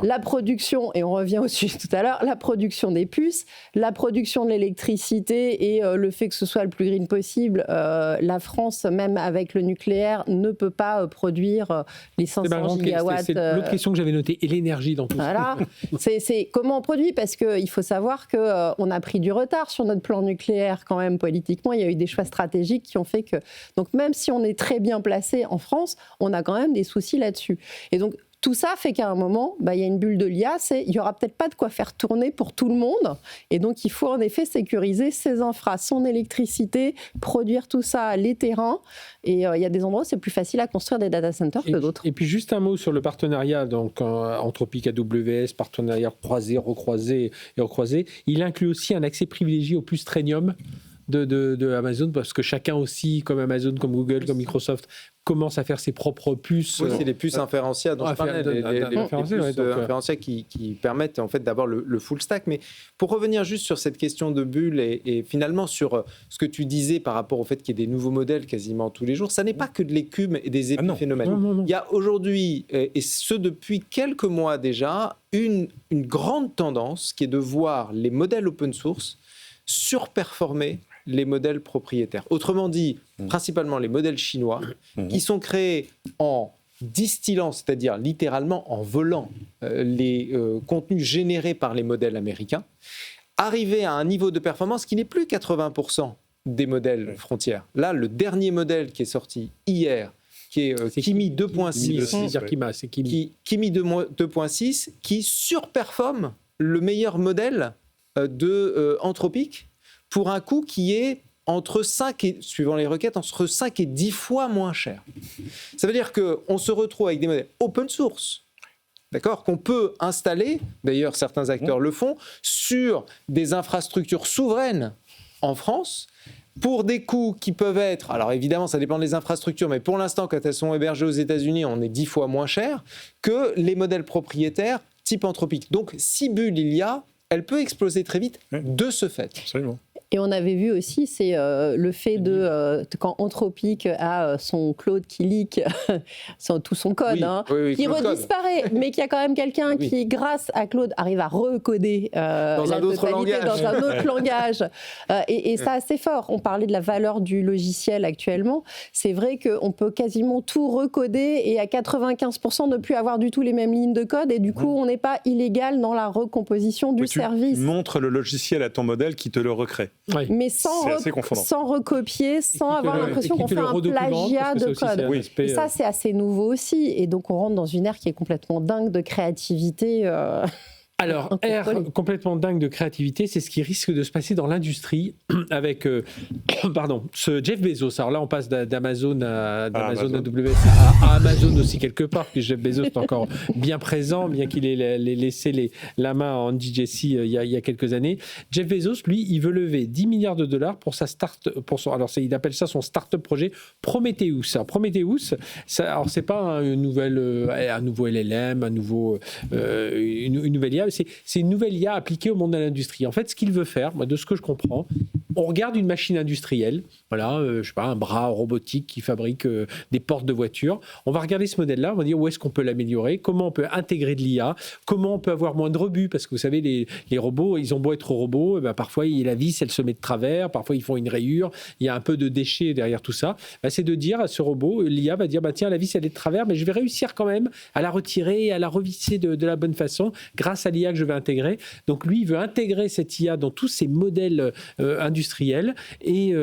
la production, et on revient au sujet tout à l'heure, la production des puces, la production de l'électricité et le fait que ce soit le plus green possible. La France, même avec le nucléaire, ne peut pas produire les 500 gigawatts. C'est l'autre question que j'avais notée. Et l'énergie dans tout ça. C'est comment on produit, parce qu'il faut savoir qu'on a pris du retard sur notre plan nucléaire quand même politiquement. Il y a eu des choix stratégiques qui ont fait que... Donc même si on est très bien placé en France, on a quand même des soucis là-dessus. Et donc tout ça fait qu'à un moment, il y a une bulle de l'IA, il n'y aura peut-être pas de quoi faire tourner pour tout le monde. Et donc, il faut en effet sécuriser ses infras, son électricité, produire tout ça, les terrains. Et il y a des endroits où c'est plus facile à construire des data centers que d'autres. Et puis, juste un mot sur le partenariat, donc Anthropic AWS, partenariat croisé, recroisé et recroisé. Il inclut aussi un accès privilégié au plus Trainium de Amazon, parce que chacun aussi, comme Amazon, comme Google, comme Microsoft, commence à faire ses propres puces. Oui, c'est les puces inférenciales dont je parlais, les puces inférenciales qui permettent en fait d'avoir le full stack. Mais pour revenir juste sur cette question de bulle et finalement sur ce que tu disais par rapport au fait qu'il y ait des nouveaux modèles quasiment tous les jours, ça n'est pas que de l'écume et des épiphénomènes. Non. Il y a aujourd'hui, et ce depuis quelques mois déjà, une grande tendance qui est de voir les modèles open source surperformer les modèles propriétaires. Autrement dit, principalement les modèles chinois, qui sont créés en distillant, c'est-à-dire littéralement en volant les contenus générés par les modèles américains, arriver à un niveau de performance qui n'est plus 80% des modèles frontières. Là, le dernier modèle qui est sorti hier, qui est Kimi 2.6, Kimi 2.6, qui surperforme le meilleur modèle de Anthropic, pour un coût qui est entre 5 et, suivant les requêtes, entre 5 et 10 fois moins cher. Ça veut dire qu'on se retrouve avec des modèles open source, d'accord, qu'on peut installer, d'ailleurs certains acteurs le font, sur des infrastructures souveraines en France, pour des coûts qui peuvent être, alors évidemment ça dépend des infrastructures, mais pour l'instant quand elles sont hébergées aux États-Unis, on est 10 fois moins cher que les modèles propriétaires type Anthropic. Donc si bulle il y a, elle peut exploser très vite de ce fait. Absolument. Et on avait vu aussi, c'est le fait de quand Anthropic a son Claude qui leak tout son code, qui redisparaît, mais qu'il y a quand même quelqu'un qui, grâce à Claude, arrive à recoder dans un autre langage. Et ça, c'est fort. On parlait de la valeur du logiciel actuellement. C'est vrai qu'on peut quasiment tout recoder et à 95% ne plus avoir du tout les mêmes lignes de code. Et du coup, on n'est pas illégal dans la recomposition du service. Tu montres le logiciel à ton modèle qui te le recrée. Oui. Mais sans recopier, sans avoir l'impression qu'on fait un plagiat de code. Et ça, c'est assez nouveau aussi. Et donc, on rentre dans une ère qui est complètement dingue de créativité. Alors, ère complètement dingue de créativité, c'est ce qui risque de se passer dans l'industrie avec ce Jeff Bezos. Alors là, on passe d'Amazon à AWS à Amazon aussi quelque part, puis Jeff Bezos est encore bien présent, bien qu'il ait laissé la main en DJC il y a quelques années. Jeff Bezos, lui, il veut lever 10 milliards de dollars pour sa il appelle ça son start-up projet Prometheus. Alors, Prometheus, alors c'est pas un nouveau LLM, une nouvelle IA. C'est une nouvelle IA appliquée au monde de l'industrie. En fait, ce qu'il veut faire, moi, de ce que je comprends, on regarde une machine industrielle, voilà, je sais pas, un bras robotique qui fabrique des portes de voiture. On va regarder ce modèle-là, on va dire où est-ce qu'on peut l'améliorer, comment on peut intégrer de l'IA, comment on peut avoir moins de rebut, parce que vous savez, les robots, ils ont beau être robots, parfois la vis, elle se met de travers, parfois ils font une rayure, il y a un peu de déchets derrière tout ça. C'est de dire à ce robot, l'IA va dire, tiens, la vis, elle est de travers, mais je vais réussir quand même à la retirer et à la revisser de la bonne façon grâce à l'IA que je vais intégrer. Donc lui, il veut intégrer cette IA dans tous ces modèles industriels et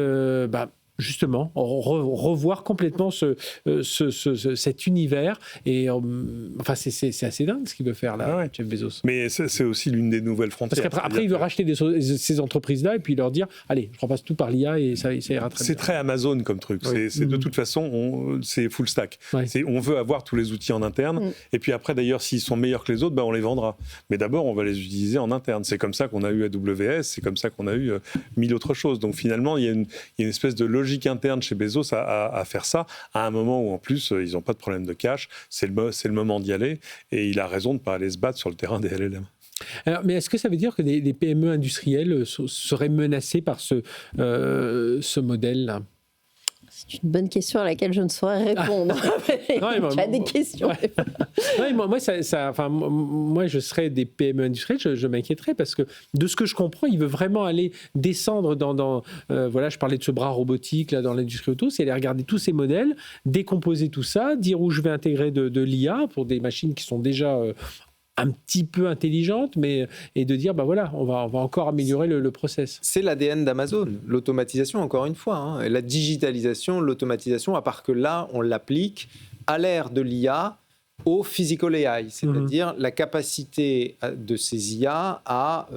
justement, revoir complètement cet univers. Et enfin, c'est assez dingue ce qu'il veut faire là, Jeff Bezos. Mais c'est aussi l'une des nouvelles frontières. Parce qu'après, il veut racheter ces entreprises-là et puis leur dire, allez, je remplace tout par l'IA et ça ira très bien. C'est très Amazon comme truc. Oui. C'est de toute façon, c'est full stack. Ouais. On veut avoir tous les outils en interne. Et puis après, d'ailleurs, s'ils sont meilleurs que les autres, on les vendra. Mais d'abord, on va les utiliser en interne. C'est comme ça qu'on a eu AWS, c'est comme ça qu'on a eu 1000 autres choses. Donc finalement, il y a une espèce de logique interne chez Bezos à faire ça, à un moment où en plus, ils n'ont pas de problème de cash. C'est le moment d'y aller. Et il a raison de ne pas aller se battre sur le terrain des LLM. Alors, mais est-ce que ça veut dire que des PME industrielles seraient menacées par ce modèle-là ? C'est une bonne question à laquelle je ne saurais répondre. Tu as des questions. Ouais. Moi, je serais des PME industrielles, je m'inquiéterais parce que de ce que je comprends, il veut vraiment aller descendre dans je parlais de ce bras robotique là, dans l'industrie auto, c'est aller regarder tous ces modèles, décomposer tout ça, dire où je vais intégrer de l'IA pour des machines qui sont déjà un petit peu intelligente, et de dire, on va encore améliorer le process. C'est l'ADN d'Amazon, l'automatisation, encore une fois. La digitalisation, l'automatisation, à part que là, on l'applique à l'ère de l'IA au physical AI, c'est-à-dire la capacité de ces IA à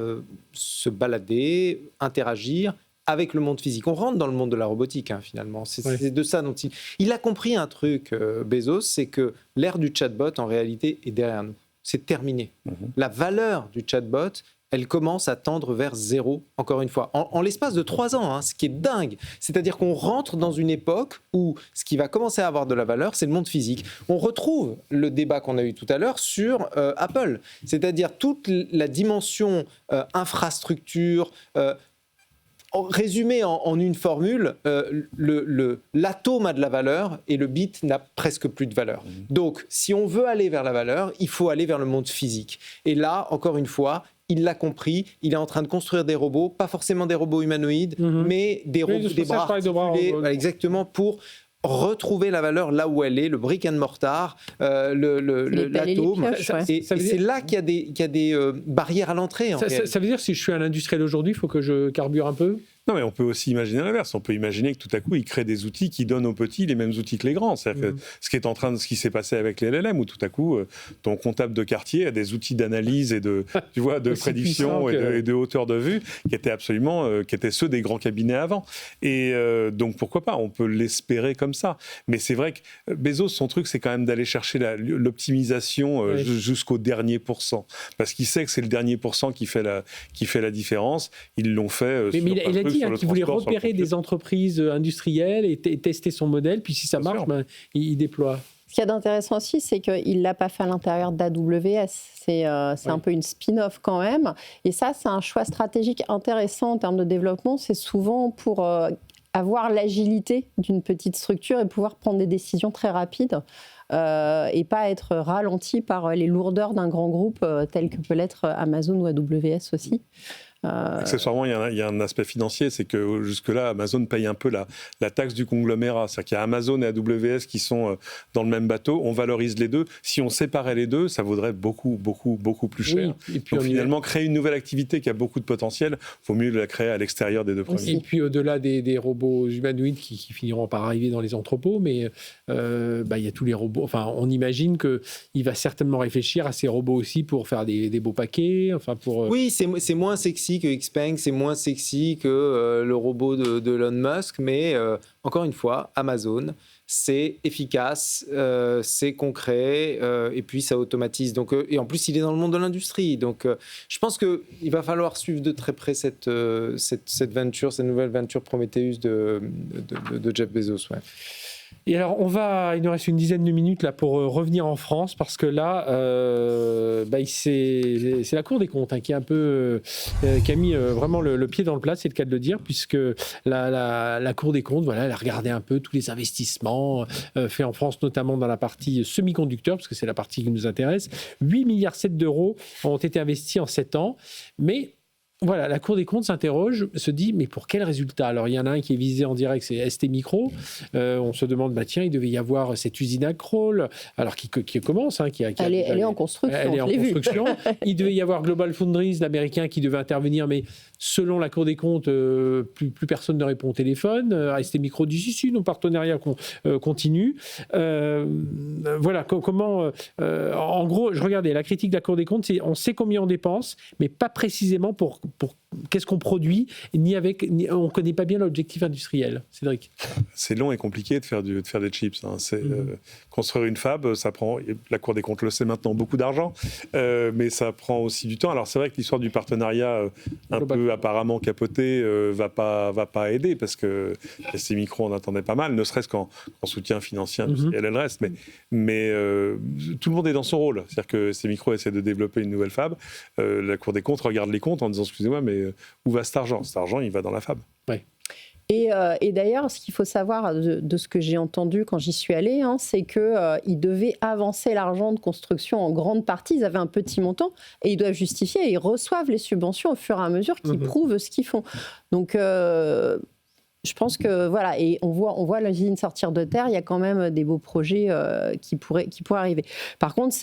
se balader, interagir avec le monde physique. On rentre dans le monde de la robotique, finalement. C'est de ça dont il a compris un truc, Bezos, c'est que l'ère du chatbot, en réalité, est derrière nous. C'est terminé. La valeur du chatbot, elle commence à tendre vers zéro, encore une fois, en l'espace de 3 ans, ce qui est dingue. C'est-à-dire qu'on rentre dans une époque où ce qui va commencer à avoir de la valeur, c'est le monde physique. On retrouve le débat qu'on a eu tout à l'heure sur Apple, c'est-à-dire toute la dimension infrastructure, résumé en une formule, l'atome a de la valeur et le bit n'a presque plus de valeur. Donc, si on veut aller vers la valeur, il faut aller vers le monde physique. Et là, encore une fois, il l'a compris, il est en train de construire des robots, pas forcément des robots humanoïdes, mais des bras articulés, exactement, pour retrouver la valeur là où elle est, le brick and mortar, l'atome. Et c'est là qu'il y a des barrières à l'entrée. Ça veut dire que si je suis un industriel aujourd'hui, il faut que je carbure un peu ? Non, mais on peut aussi imaginer l'inverse. On peut imaginer que tout à coup, ils créent des outils qui donnent aux petits les mêmes outils que les grands. C'est-à-dire que ce qui s'est passé avec les LLM, où tout à coup, ton comptable de quartier a des outils d'analyse et de prédiction et de hauteur de vue qui étaient ceux des grands cabinets avant. Et donc, pourquoi pas ? On peut l'espérer comme ça. Mais c'est vrai que Bezos, son truc, c'est quand même d'aller chercher l'optimisation jusqu'au dernier pourcent. Parce qu'il sait que c'est le dernier pourcent qui fait la différence. Ils l'ont fait mais il a dit qu'il voulait repérer des entreprises industrielles et tester son modèle, puis si ça marche, il déploie. Ce qu'il y a d'intéressant aussi, c'est qu'il ne l'a pas fait à l'intérieur d'AWS. C'est un peu une spin-off quand même. Et ça, c'est un choix stratégique intéressant en termes de développement. C'est souvent pour avoir l'agilité d'une petite structure et pouvoir prendre des décisions très rapides. Et pas être ralenti par les lourdeurs d'un grand groupe tel que peut l'être Amazon ou AWS aussi. Accessoirement, il y a un aspect financier, c'est que jusque-là, Amazon paye un peu la taxe du conglomérat. C'est-à-dire qu'il y a Amazon et AWS qui sont dans le même bateau, on valorise les deux. Si on séparait les deux, ça vaudrait beaucoup, beaucoup, beaucoup plus cher. Et puis donc finalement, créer une nouvelle activité qui a beaucoup de potentiel, il vaut mieux la créer à l'extérieur des deux premiers. Et puis au-delà des robots humanoïdes qui finiront par arriver dans les entrepôts, mais il y a tous les robots. Enfin, on imagine qu'il va certainement réfléchir à ces robots aussi pour faire des beaux paquets. Oui, c'est moins sexy que Xpeng, c'est moins sexy que le robot de Elon Musk, mais encore une fois, Amazon, c'est efficace, c'est concret, et puis ça automatise. Donc, et en plus, il est dans le monde de l'industrie. Donc, je pense qu'il va falloir suivre de très près cette venture, cette nouvelle venture Prometheus de Jeff Bezos. Ouais. Et alors, il nous reste une dizaine de minutes là pour revenir en France, parce que là, c'est la Cour des comptes qui a un peu qui a mis vraiment le pied dans le plat, c'est le cas de le dire, puisque la Cour des comptes, elle a regardé un peu tous les investissements faits en France, notamment dans la partie semi-conducteurs, parce que c'est la partie qui nous intéresse. 8,7 milliards d'euros ont été investis en 7 ans, mais Voilà, la Cour des comptes se dit, mais pour quel résultat? Alors, il y en a un qui est visé en direct, c'est ST Micro. On se demande, tiens, il devait y avoir cette usine à Crolles, alors qui commence. Elle est en construction, elle est en construction. Il devait y avoir Global Foundries, l'américain, qui devait intervenir, mais selon la Cour des comptes, plus personne ne répond au téléphone. ST Micro dit, si, nos partenariats continuent. Voilà, comment... en gros, je regardais, la critique de la Cour des comptes, c'est on sait combien on dépense, mais pas précisément pour qu'est-ce qu'on produit, on ne connaît pas bien l'objectif industriel. Cédric. C'est long et compliqué de faire des chips. Construire une fab, ça prend, la Cour des comptes le sait maintenant, beaucoup d'argent, mais ça prend aussi du temps. Alors c'est vrai que l'histoire du partenariat un peu apparemment capoté va pas aider, parce que ST Micro en attendait pas mal, ne serait-ce qu'en soutien financier industriel et le reste. Mais tout le monde est dans son rôle. C'est-à-dire que ST Micro essaie de développer une nouvelle fab. La Cour des comptes regarde les comptes en disant, excusez-moi, mais où va cet argent? Cet argent, il va dans la fab. Ouais. Et d'ailleurs, ce qu'il faut savoir de ce que j'ai entendu quand j'y suis allée, c'est qu'ils devaient avancer l'argent de construction en grande partie. Ils avaient un petit montant et ils doivent justifier. Et ils reçoivent les subventions au fur et à mesure qui prouvent ce qu'ils font. Donc, je pense que voilà, et on voit l'usine sortir de terre. Il y a quand même des beaux projets qui pourraient arriver. Par contre,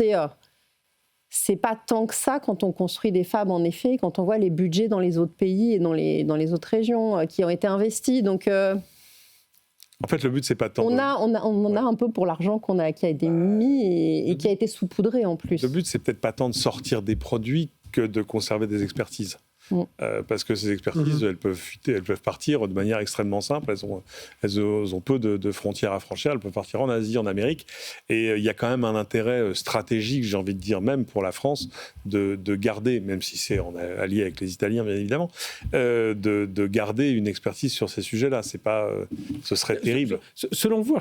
c'est pas tant que ça quand on construit des fabs, en effet, quand on voit les budgets dans les autres pays et dans les autres régions qui ont été investis. Donc, en fait, le but, c'est pas tant. On a un peu pour l'argent qui a été mis et qui a été saupoudré en plus. Le but, c'est peut-être pas tant de sortir des produits que de conserver des expertises. Parce que ces expertises, elles peuvent fuiter, elles peuvent partir de manière extrêmement simple. Elles ont peu de frontières à franchir. Elles peuvent partir en Asie, en Amérique. Et il y a quand même un intérêt stratégique, j'ai envie de dire, même pour la France, de garder, même si c'est allié avec les Italiens, bien évidemment, de garder une expertise sur ces sujets-là. Ce serait terrible. Selon vous,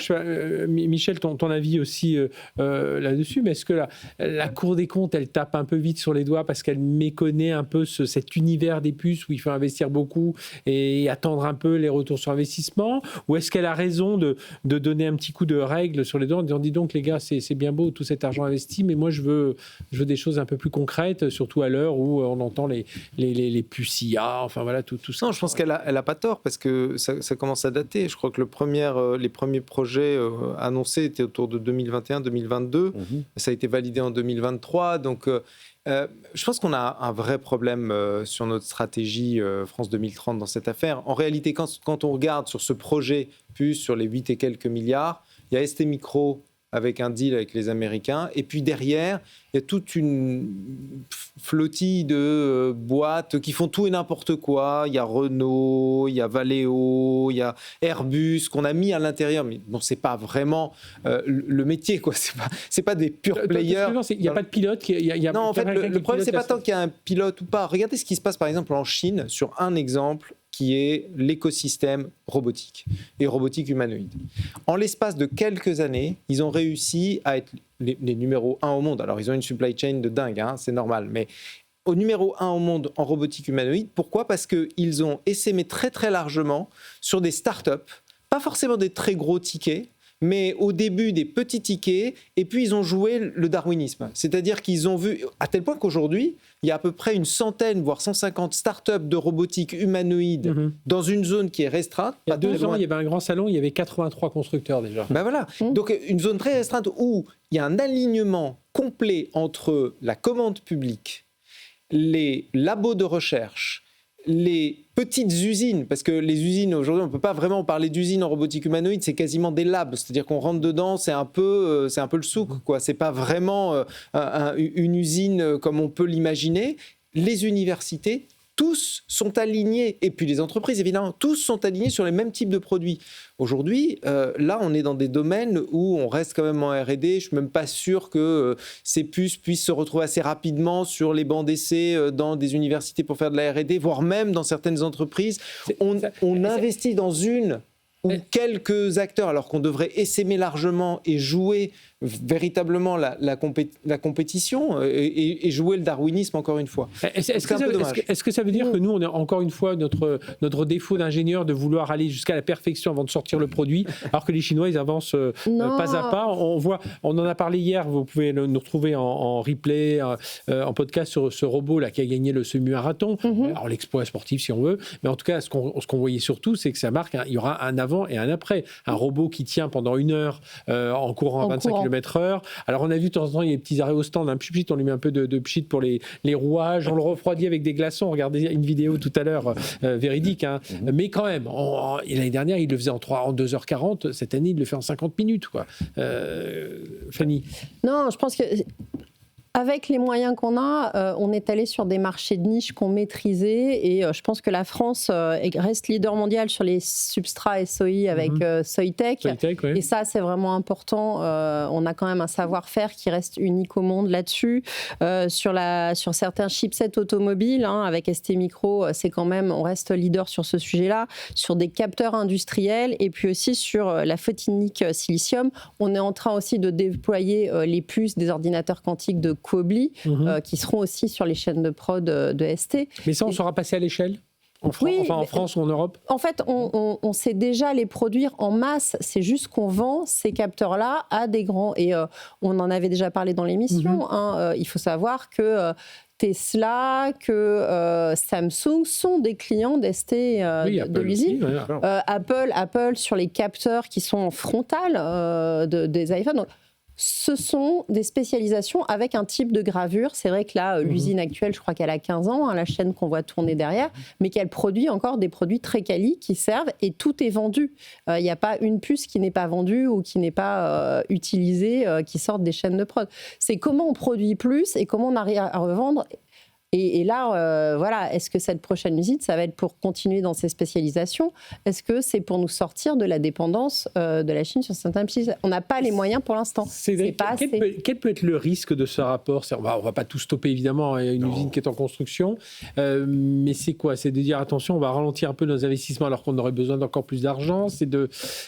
Michel, ton avis aussi là-dessus, mais est-ce que la Cour des comptes, elle tape un peu vite sur les doigts parce qu'elle méconnaît un peu cet univers des puces où il faut investir beaucoup et attendre un peu les retours sur investissement, ou est-ce qu'elle a raison de donner un petit coup de règle sur les doigts en disant, dis donc les gars, c'est bien beau tout cet argent investi, mais moi je veux des choses un peu plus concrètes, surtout à l'heure où on entend les puces IA, enfin voilà tout ça. Non, je pense qu'elle a pas tort, parce que ça commence à dater. Je crois que les premiers projets annoncés étaient autour de 2021-2022. Ça a été validé en 2023, donc je pense qu'on a un vrai problème sur notre stratégie France 2030 dans cette affaire. En réalité, quand on regarde sur ce projet, plus sur les 8 et quelques milliards, il y a ST Micro avec un deal avec les Américains, et puis derrière, il y a toute une flottille de boîtes qui font tout et n'importe quoi. Il y a Renault, il y a Valeo, il y a Airbus qu'on a mis à l'intérieur, mais bon, c'est pas vraiment le métier, quoi. C'est pas des pure players. Il n'y a pas de pilote. Non, en fait, le problème, c'est pas tant qu'il y a un pilote ou pas. Regardez ce qui se passe, par exemple, en Chine, sur un exemple qui est l'écosystème robotique et robotique humanoïde. En l'espace de quelques années, ils ont réussi à être les numéros 1 au monde. Alors, ils ont une supply chain de dingue, c'est normal, mais au numéro 1 au monde en robotique humanoïde. Pourquoi ? Parce qu'ils ont essaimé très très largement sur des startups, pas forcément des très gros tickets, mais au début des petits tickets, et puis ils ont joué le darwinisme. C'est-à-dire qu'ils ont vu, à tel point qu'aujourd'hui, il y a à peu près une centaine, voire 150 startups de robotique humanoïde dans une zone qui est restreinte. Il y a 2 ans, il y avait un grand salon, il y avait 83 constructeurs déjà. Ben voilà. Donc une zone très restreinte où il y a un alignement complet entre la commande publique, les labos de recherche, les petites usines, parce que les usines, aujourd'hui, on ne peut pas vraiment parler d'usines en robotique humanoïde, c'est quasiment des labs, c'est-à-dire qu'on rentre dedans, c'est un peu le souk, quoi. C'est pas vraiment une usine comme on peut l'imaginer. Les universités, tous sont alignés, et puis les entreprises, évidemment, tous sont alignés sur les mêmes types de produits. Aujourd'hui, là, on est dans des domaines où on reste quand même en R&D. Je ne suis même pas sûr que ces puces puissent se retrouver assez rapidement sur les bancs d'essai dans des universités pour faire de la R&D, voire même dans certaines entreprises. On investit dans une où quelques acteurs, alors qu'on devrait essaimer largement et jouer véritablement la compétition et jouer le darwinisme encore une fois. Est-ce que ça veut dire que nous, on a encore une fois notre défaut d'ingénieur de vouloir aller jusqu'à la perfection avant de sortir le produit, alors que les Chinois, ils avancent pas à pas. On en a parlé hier, vous pouvez nous retrouver en replay, en podcast sur ce robot là qui a gagné le semi-marathon. Alors l'exploit sportif si on veut, mais en tout cas, ce qu'on voyait surtout, c'est que ça marque, il y aura un avant et un après. Un robot qui tient pendant 1 heure en courant à 25 km/h. Alors on a vu de temps en temps, il y a des petits arrêts au stand, un pchit, on lui met un peu de pchit pour les rouages, on le refroidit avec des glaçons. Regardez une vidéo tout à l'heure, véridique, hein. Mais quand même, l'année dernière, il le faisait en 2h40, cette année, il le fait en 50 minutes. Quoi. Fanny? Non, je pense que... Avec les moyens qu'on a, on est allé sur des marchés de niche qu'on maîtrisait et je pense que la France reste leader mondial sur les substrats SOI avec Soitec. Ouais. Et ça, c'est vraiment important. On a quand même un savoir-faire qui reste unique au monde là-dessus. Sur certains chipsets automobiles, avec STMicro, c'est quand même, on reste leader sur ce sujet-là. Sur des capteurs industriels et puis aussi sur la photonique silicium, on est en train aussi de déployer les puces des ordinateurs quantiques de Quobly, qui seront aussi sur les chaînes de prod de ST. Mais ça, on sera passé à l'échelle en France ou en Europe? En fait, on sait déjà les produire en masse. C'est juste qu'on vend ces capteurs-là à des grands. Et on en avait déjà parlé dans l'émission. Il faut savoir que Tesla, que Samsung sont des clients d'ST de l'usine. Aussi, Apple sur les capteurs qui sont en frontale des iPhones. Donc, ce sont des spécialisations avec un type de gravure. C'est vrai que là, l'usine actuelle, je crois qu'elle a 15 ans, la chaîne qu'on voit tourner derrière, mais qu'elle produit encore des produits très quali qui servent et tout est vendu. Il n'y a pas une puce qui n'est pas vendue ou qui n'est pas utilisée, qui sortent des chaînes de prod. C'est comment on produit plus et comment on arrive à revendre. Et là, voilà, est-ce que cette prochaine usine, ça va être pour continuer dans ces spécialisations? Est-ce que c'est pour nous sortir de la dépendance de la Chine sur certains petits? On n'a pas les moyens pour l'instant. Quel peut être le risque de ce rapport? On va pas tout stopper, évidemment, il y a une usine qui est en construction. Mais c'est quoi? C'est de dire, attention, on va ralentir un peu nos investissements alors qu'on aurait besoin d'encore plus d'argent.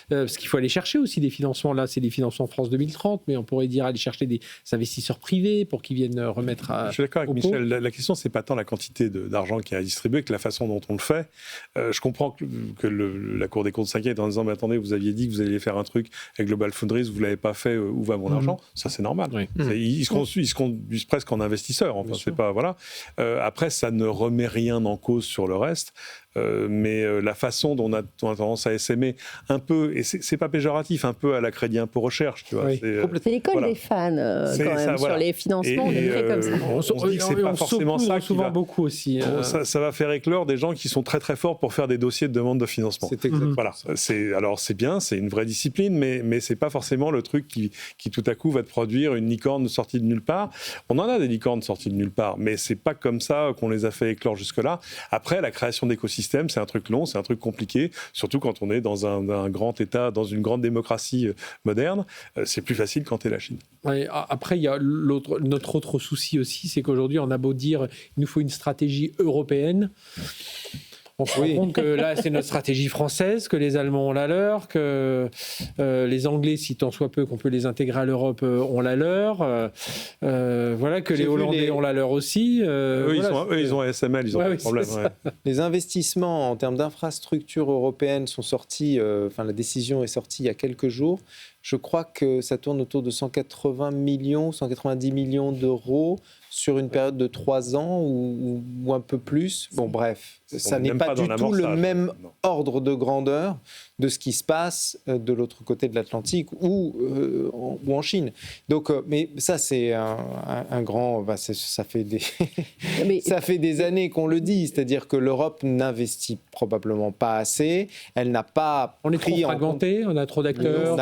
Parce qu'il faut aller chercher aussi des financements. Là, c'est des financements France 2030, mais on pourrait dire aller chercher des investisseurs privés pour qu'ils viennent remettre à... Je suis d'accord avec Michel. La question, c'est pas tant la quantité d'argent qui est à distribuer que la façon dont on le fait. Je comprends que la Cour des comptes s'inquiète en disant mais attendez, vous aviez dit que vous alliez faire un truc avec Global Foundries, vous l'avez pas fait, où va mon argent? Ça, c'est normal. Oui. Ils se conduisent presque en investisseurs. Enfin, c'est pas, voilà. Après, ça ne remet rien en cause sur le reste. Mais la façon dont on a tendance à essaimer un peu, et c'est pas péjoratif, un peu à la crédit impôt recherche, tu vois. Oui. C'est l'école des fans quand même sur les financements, on est très comme ça. On se dit que c'est pas forcément ça qui va beaucoup aussi. Ça va faire éclore des gens qui sont très très forts pour faire des dossiers de demande de financement. C'est exactement voilà. Alors c'est bien, c'est une vraie discipline, mais c'est pas forcément le truc qui tout à coup va te produire une licorne sortie de nulle part. On en a des licornes sorties de nulle part, mais c'est pas comme ça qu'on les a fait éclore jusque-là. Après, la création d'écosystèmes, c'est un truc long, c'est un truc compliqué, surtout quand on est dans un grand État, dans une grande démocratie moderne. C'est plus facile quand t'es la Chine. Ouais, après, il y a notre autre souci aussi, c'est qu'aujourd'hui, on a beau dire il nous faut une stratégie européenne. On se rend compte que là, c'est notre stratégie française, que les Allemands ont la leur, que les Anglais, si tant soit peu qu'on peut les intégrer à l'Europe, ont la leur. Voilà, que les Hollandais ont la leur aussi. Ils ont ASML, ils ont pas de problème. Ouais. Les investissements en termes d'infrastructures européennes sont sortis, la décision est sortie il y a quelques jours. Je crois que ça tourne autour de 190 millions d'euros sur une période de 3 ans ou un peu plus. Bon, bref, ça n'est pas du tout le même ordre de grandeur de ce qui se passe de l'autre côté de l'Atlantique ou en Chine. Donc, mais ça, c'est un grand... ça fait des années qu'on le dit, c'est-à-dire que l'Europe n'investit probablement pas assez. Elle n'a pas... On est trop fragmenté, on a trop d'acteurs.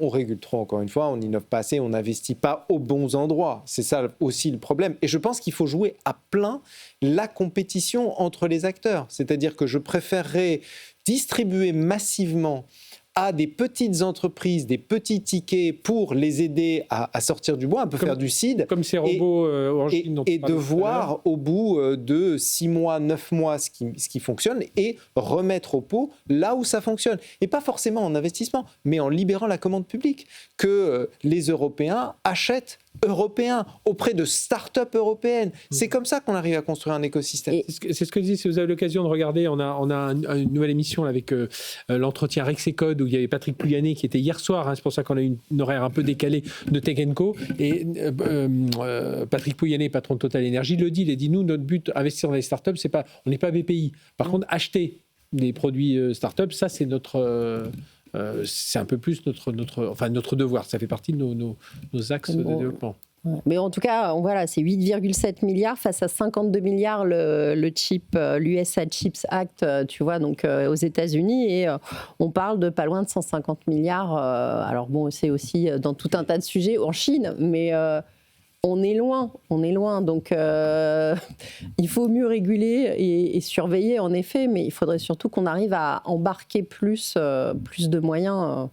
On régule trop, encore une fois, on n'innove pas assez, on n'investit pas aux bons endroits. C'est ça aussi le problème. Et je pense qu'il faut jouer à plein la compétition entre les acteurs. C'est-à-dire que je préférerais distribuer massivement à des petites entreprises, des petits tickets pour les aider à sortir du bois, un peu faire du seed. Comme ces robots en Chine dont et de voir au bout de 6 mois, 9 mois ce qui fonctionne et remettre au pot là où ça fonctionne. Et pas forcément en investissement, mais en libérant la commande publique. Que les Européens achètent européens auprès de start-up européennes. C'est comme ça qu'on arrive à construire un écosystème. C'est ce que je dis, si vous avez l'occasion de regarder, on a une nouvelle émission avec l'entretien Rexecode où il y avait Patrick Pouyanné qui était hier soir, c'est pour ça qu'on a une horaire un peu décalée de Tech & Co. Et Patrick Pouyanné, patron de Total Energy, il dit, nous, notre but, investir dans les start-up, on n'est pas BPI. Par contre, acheter des produits start-up, ça, c'est c'est un peu plus notre devoir. Ça fait partie de nos axes de développement. Mais en tout cas, voilà, c'est 8,7 milliards face à 52 milliards le chip, l'USA Chips Act, tu vois, donc aux États-Unis, et on parle de pas loin de 150 milliards. Alors bon, c'est aussi dans tout un tas de sujets en Chine, mais on est loin. Donc, il faut mieux réguler et surveiller, en effet, mais il faudrait surtout qu'on arrive à embarquer plus de moyens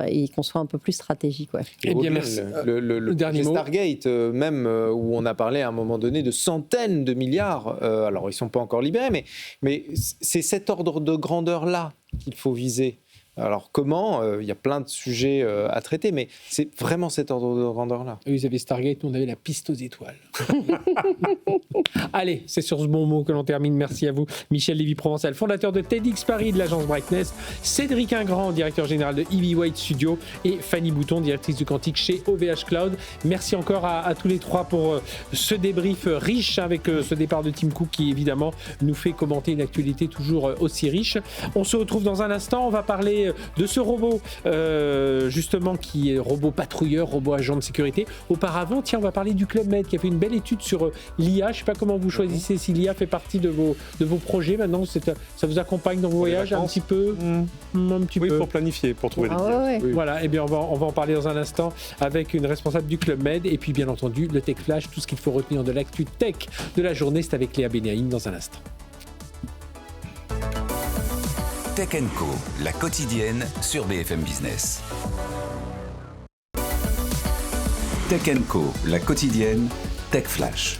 et qu'on soit un peu plus stratégique. Ouais. Eh bien, merci. Le dernier mot. Stargate, même où on a parlé à un moment donné de centaines de milliards, alors ils ne sont pas encore libérés, mais c'est cet ordre de grandeur-là qu'il faut viser. Alors comment ? Il y a plein de sujets à traiter, mais c'est vraiment cet ordre de grandeur-là. Eux, ils avaient Stargate, nous on avait la piste aux étoiles. Allez, c'est sur ce bon mot que l'on termine. Merci à vous, Michel Lévy-Provençal, fondateur de TEDx Paris, de l'agence Brightness, Cédric Ingrand, directeur général de Heavyweight Studio, et Fanny Bouton, directrice du quantique chez OVH Cloud. Merci encore à tous les trois pour ce débrief riche avec ce départ de Tim Cook qui évidemment nous fait commenter une actualité toujours aussi riche. On se retrouve dans un instant, on va parler de ce robot justement qui est robot patrouilleur, robot agent de sécurité. Auparavant, tiens, on va parler du Club Med qui a fait une belle étude sur l'IA. Je ne sais pas comment vous choisissez si l'IA fait partie de vos projets maintenant. Ça vous accompagne dans vos voyages un petit peu Oui, pour planifier, pour trouver des ouais. Oui. Voilà, et bien on va en parler dans un instant avec une responsable du Club Med et puis bien entendu le Tech Flash, tout ce qu'il faut retenir de l'actu tech de la journée, c'est avec Léa Benaïm dans un instant. Tech & Co, la quotidienne sur BFM Business. Tech & Co, la quotidienne, Tech Flash.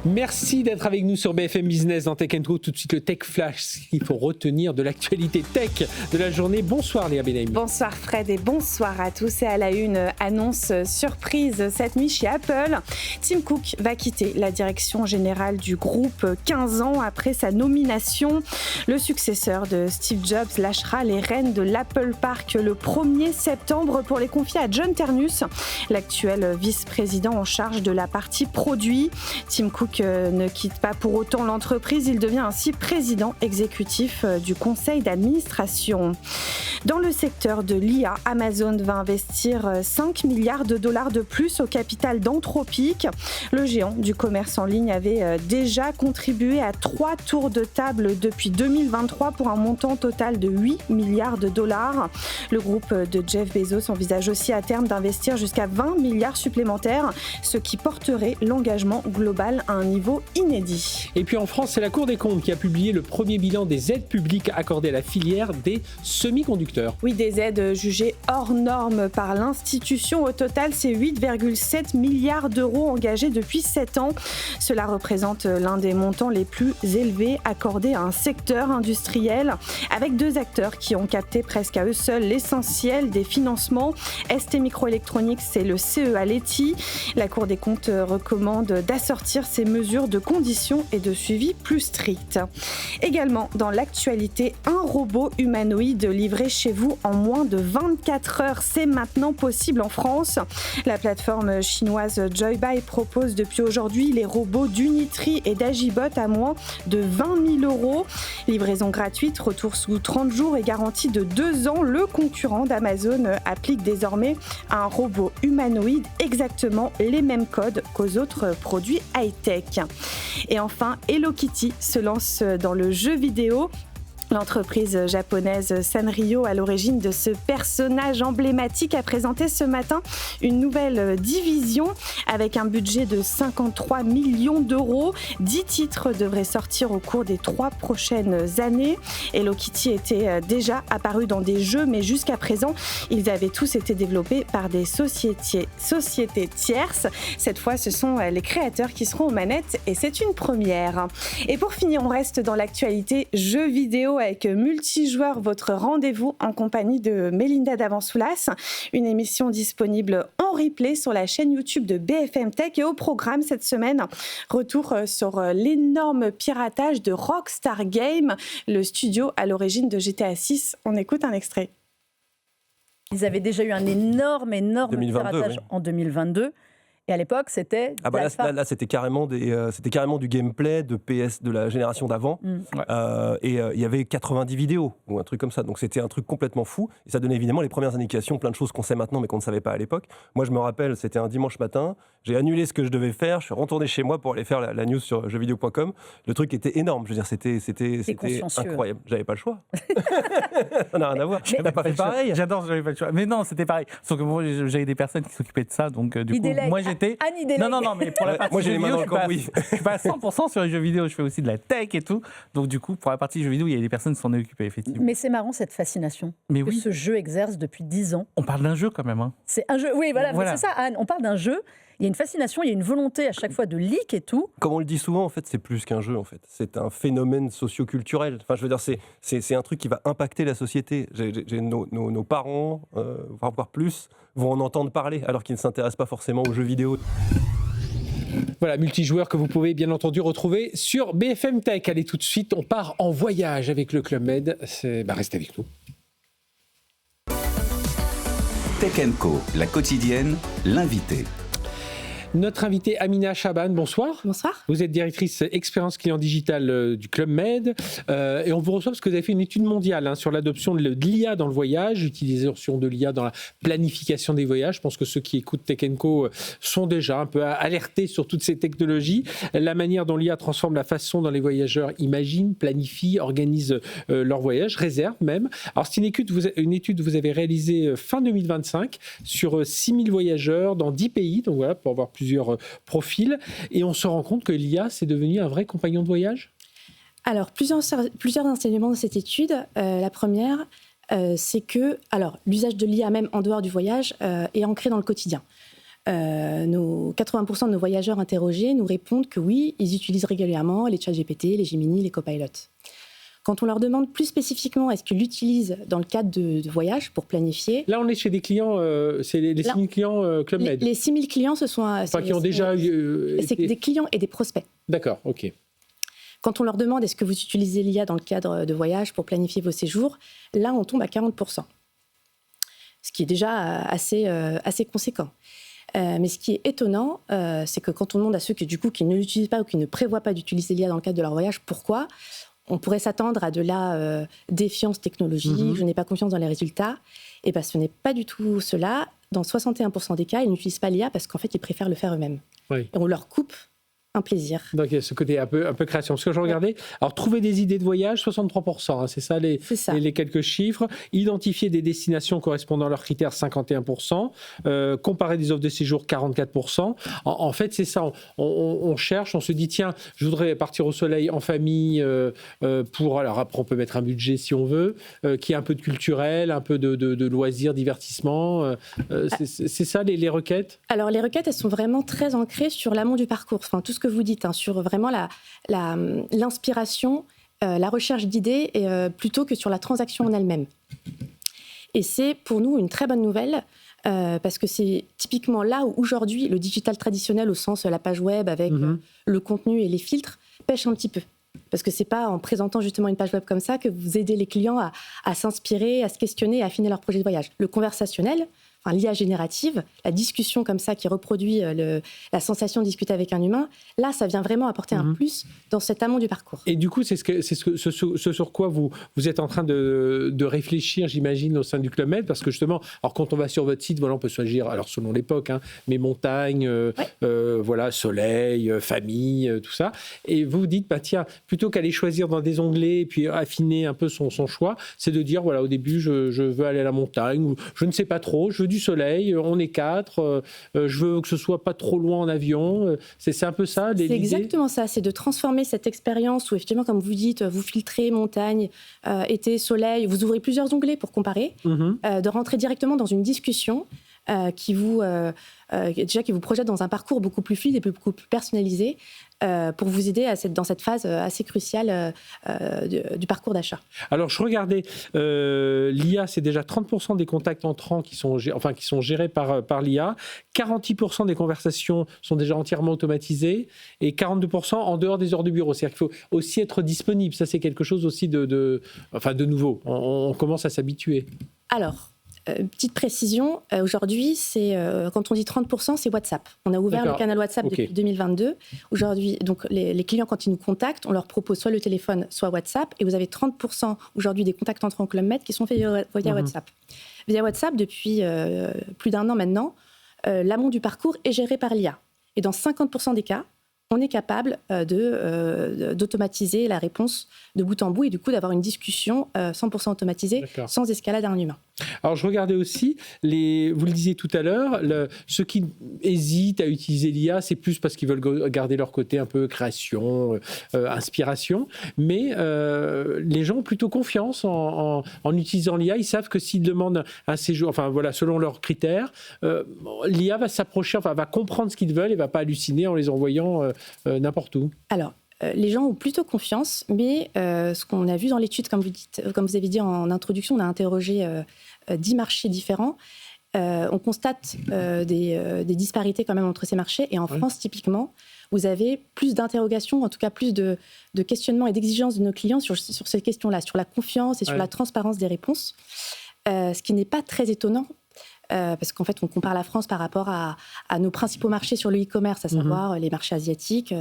Merci d'être avec nous sur BFM Business dans Tech & Co. Tout de suite le Tech Flash, ce qu'il faut retenir de l'actualité tech de la journée. Bonsoir Léa Benaïm. Bonsoir Fred et bonsoir à tous. Et à la une, annonce surprise cette nuit chez Apple. Tim Cook va quitter la direction générale du groupe 15 ans après sa nomination. Le successeur de Steve Jobs lâchera les rênes de l'Apple Park le 1er septembre pour les confier à John Ternus, l'actuel vice-président en charge de la partie produit. Tim Cook ne quitte pas pour autant l'entreprise, il devient ainsi président exécutif du conseil d'administration. Dans le secteur de l'IA, Amazon va investir 5 milliards de dollars de plus au capital d'Anthropic. Le géant du commerce en ligne avait déjà contribué à 3 tours de table depuis 2023 pour un montant total de 8 milliards de dollars. Le groupe de Jeff Bezos envisage aussi à terme d'investir jusqu'à 20 milliards supplémentaires, ce qui porterait l'engagement global à un niveau inédit. Et puis en France, c'est la Cour des comptes qui a publié le premier bilan des aides publiques accordées à la filière des semi-conducteurs. Oui, des aides jugées hors normes par l'institution. Au total, c'est 8,7 milliards d'euros engagés depuis 7 ans. Cela représente l'un des montants les plus élevés accordés à un secteur industriel, avec 2 acteurs qui ont capté presque à eux seuls l'essentiel des financements. ST Microelectronics et le CEA Leti. La Cour des comptes recommande d'assortir ces mesures de conditions et de suivi plus strictes. Également, dans l'actualité, un robot humanoïde livré chez vous en moins de 24 heures. C'est maintenant possible en France. La plateforme chinoise Joybuy propose depuis aujourd'hui les robots d'Unitree et d'Agibot à moins de 20 000 euros. Livraison gratuite, retour sous 30 jours et garantie de 2 ans. Le concurrent d'Amazon applique désormais à un robot humanoïde exactement les mêmes codes qu'aux autres produits high-tech. Et enfin, Hello Kitty se lance dans le jeu vidéo. L'entreprise japonaise Sanrio, à l'origine de ce personnage emblématique, a présenté ce matin une nouvelle division avec un budget de 53 millions d'euros. 10 titres devraient sortir au cours des 3 prochaines années. Hello Kitty était déjà apparu dans des jeux, mais jusqu'à présent, ils avaient tous été développés par des sociétés tierces. Cette fois, ce sont les créateurs qui seront aux manettes et c'est une première. Et pour finir, on reste dans l'actualité jeux vidéo avec Multijoueur, votre rendez-vous en compagnie de Mélinda Davansoulas. Une émission disponible en replay sur la chaîne YouTube de BFM Tech. Et au programme cette semaine, retour sur l'énorme piratage de Rockstar Games, le studio à l'origine de GTA 6. On écoute un extrait. Ils avaient déjà eu un énorme 2022, piratage en 2022. Et à l'époque, c'était... Ah bah là, c'était carrément du gameplay de PS de la génération d'avant. Et il y avait 90 vidéos ou un truc comme ça. Donc c'était un truc complètement fou. Et ça donnait évidemment les premières indications, plein de choses qu'on sait maintenant mais qu'on ne savait pas à l'époque. Moi, je me rappelle, c'était un dimanche matin. J'ai annulé ce que je devais faire. Je suis retourné chez moi pour aller faire la news sur jeuxvideo.com. Le truc était énorme. Je veux dire, c'était incroyable. J'avais pas le choix. Ça n'a rien à voir. Tu n'as pas fait pareil. J'adore, j'avais pas le choix. Mais non, c'était pareil. Sauf que moi, j'avais des personnes qui s'occupaient de ça. Donc du coup, moi j'étais... Non, mais pour la partie moi, j'ai les mains dans le cambouis. Je suis pas à 100% sur les jeux vidéo, je fais aussi de la tech et tout. Donc du coup, pour la partie jeux vidéo, il y a des personnes qui s'en occupent effectivement. Mais c'est marrant cette fascination que ce jeu exerce depuis 10 ans. On parle d'un jeu quand même. Hein. C'est un jeu, oui, voilà. C'est ça, Anne. On parle d'un jeu. Il y a une fascination, il y a une volonté à chaque fois de leak et tout. Comme on le dit souvent, en fait, c'est plus qu'un jeu. En fait, c'est un phénomène socio-culturel. Enfin, je veux dire, c'est un truc qui va impacter la société. Nos parents, voire plus, vont en entendre parler, alors qu'ils ne s'intéressent pas forcément aux jeux vidéo. Voilà, Multijoueur que vous pouvez bien entendu retrouver sur BFM Tech. Allez, tout de suite, on part en voyage avec le Club Med. Restez avec nous. Tech & Co, la quotidienne, l'invité. Notre invitée Amina Chaban, bonsoir. Bonsoir. Vous êtes directrice expérience client digitale du Club Med et on vous reçoit parce que vous avez fait une étude mondiale sur l'adoption de l'IA dans le voyage, l'utilisation de l'IA dans la planification des voyages. Je pense que ceux qui écoutent Tech & Co sont déjà un peu alertés sur toutes ces technologies. La manière dont l'IA transforme la façon dont les voyageurs imaginent, planifient, organisent leur voyage, réservent même. Alors c'est une étude que vous avez réalisée fin 2025 sur 6000 voyageurs dans 10 pays, donc voilà, pour avoir plusieurs profils, et on se rend compte que l'IA, c'est devenu un vrai compagnon de voyage ? Alors, plusieurs enseignements dans cette étude. La première, c'est que l'usage de l'IA, même en dehors du voyage, est ancré dans le quotidien. 80% de nos voyageurs interrogés nous répondent que oui, ils utilisent régulièrement les ChatGPT, les Gemini, les Copilotes. Quand on leur demande plus spécifiquement est-ce qu'ils l'utilisent dans le cadre de voyage pour planifier... Là, on est chez des clients, c'est les 6 000 clients Club Med. Les 6 000 clients, ce sont... qui ont déjà c'est des clients et des prospects. D'accord, ok. Quand on leur demande est-ce que vous utilisez l'IA dans le cadre de voyage pour planifier vos séjours, là, on tombe à 40%. Ce qui est déjà assez conséquent. Mais ce qui est étonnant, c'est que quand on demande à ceux qui ne l'utilisent pas ou qui ne prévoient pas d'utiliser l'IA dans le cadre de leur voyage, pourquoi ? On pourrait s'attendre à de la défiance technologique, je n'ai pas confiance dans les résultats. Et bien, ce n'est pas du tout cela. Dans 61% des cas, ils n'utilisent pas l'IA parce qu'en fait, ils préfèrent le faire eux-mêmes. Oui. Et on leur coupe un plaisir. Donc, il y a ce côté un peu création. Parce que je regardais, alors trouver des idées de voyage, 63%, c'est ça les quelques chiffres. Identifier des destinations correspondant à leurs critères, 51%. Comparer des offres de séjour, 44%. En fait, c'est ça. On cherche, on se dit, tiens, je voudrais partir au soleil en famille alors après, on peut mettre un budget si on veut, qui est un peu de culturel, un peu de loisirs, divertissement. C'est ça les requêtes ? Alors, les requêtes, elles sont vraiment très ancrées sur l'amont du parcours. Enfin, tout ce que vous dites, sur vraiment l'inspiration, la recherche d'idées, plutôt que sur la transaction en elle-même. Et c'est pour nous une très bonne nouvelle, parce que c'est typiquement là où aujourd'hui le digital traditionnel, au sens la page web avec le contenu et les filtres, pêche un petit peu. Parce que ce n'est pas en présentant justement une page web comme ça que vous aidez les clients à s'inspirer, à se questionner, à affiner leur projet de voyage. Le conversationnel, l'IA générative, la discussion comme ça qui reproduit la sensation de discuter avec un humain, là, ça vient vraiment apporter un plus dans cet amont du parcours. Et du coup, c'est ce sur quoi vous êtes en train de réfléchir, j'imagine, au sein du Club Med, parce que justement, alors quand on va sur votre site, voilà, on peut choisir, alors selon l'époque, mais montagne, voilà, soleil, famille, tout ça. Et vous vous dites, tiens, plutôt qu'aller choisir dans des onglets et puis affiner un peu son choix, c'est de dire, voilà, au début, je veux aller à la montagne, ou je ne sais pas trop, je veux du soleil, on est 4, je veux que ce soit pas trop loin en avion. C'est un peu ça, l'idée. C'est exactement ça, c'est de transformer cette expérience où, effectivement, comme vous dites, vous filtrez montagne, été, soleil, vous ouvrez plusieurs onglets pour comparer, de rentrer directement dans une discussion qui vous projette dans un parcours beaucoup plus fluide et beaucoup plus personnalisé pour vous aider dans cette phase assez cruciale du parcours d'achat. Alors, je regardais, l'IA, c'est déjà 30% des contacts entrants qui sont gérés par l'IA, 46% des conversations sont déjà entièrement automatisées et 42% en dehors des heures de bureau. C'est-à-dire qu'il faut aussi être disponible. Ça, c'est quelque chose aussi de nouveau. On commence à s'habituer. Alors, petite précision, aujourd'hui, quand on dit 30%, c'est WhatsApp. On a ouvert le canal WhatsApp depuis 2022. Aujourd'hui, donc les clients, quand ils nous contactent, on leur propose soit le téléphone, soit WhatsApp. Et vous avez 30% aujourd'hui des contacts entrants au Club Med qui sont faits via WhatsApp. Via WhatsApp, depuis plus d'1 an maintenant, l'amont du parcours est géré par l'IA. Et dans 50% des cas, on est capable d'automatiser la réponse de bout en bout et du coup d'avoir une discussion 100% automatisée sans escalade à un humain. Alors je regardais aussi, vous le disiez tout à l'heure, ceux qui hésitent à utiliser l'IA, c'est plus parce qu'ils veulent garder leur côté un peu création, inspiration, mais les gens ont plutôt confiance en utilisant l'IA. Ils savent que s'ils demandent un séjour, selon leurs critères, l'IA va s'approcher, va comprendre ce qu'ils veulent et va pas halluciner en les envoyant n'importe où. Alors, les gens ont plutôt confiance, mais ce qu'on a vu dans l'étude, comme vous avez dit en introduction, on a interrogé 10 marchés différents. On constate des disparités quand même entre ces marchés. Et en France, typiquement, vous avez plus d'interrogations, en tout cas plus de questionnements et d'exigences de nos clients sur ces questions-là, sur la confiance et sur la transparence des réponses. Ce qui n'est pas très étonnant. Parce qu'en fait, on compare la France par rapport à nos principaux marchés sur le e-commerce, à savoir les marchés asiatiques,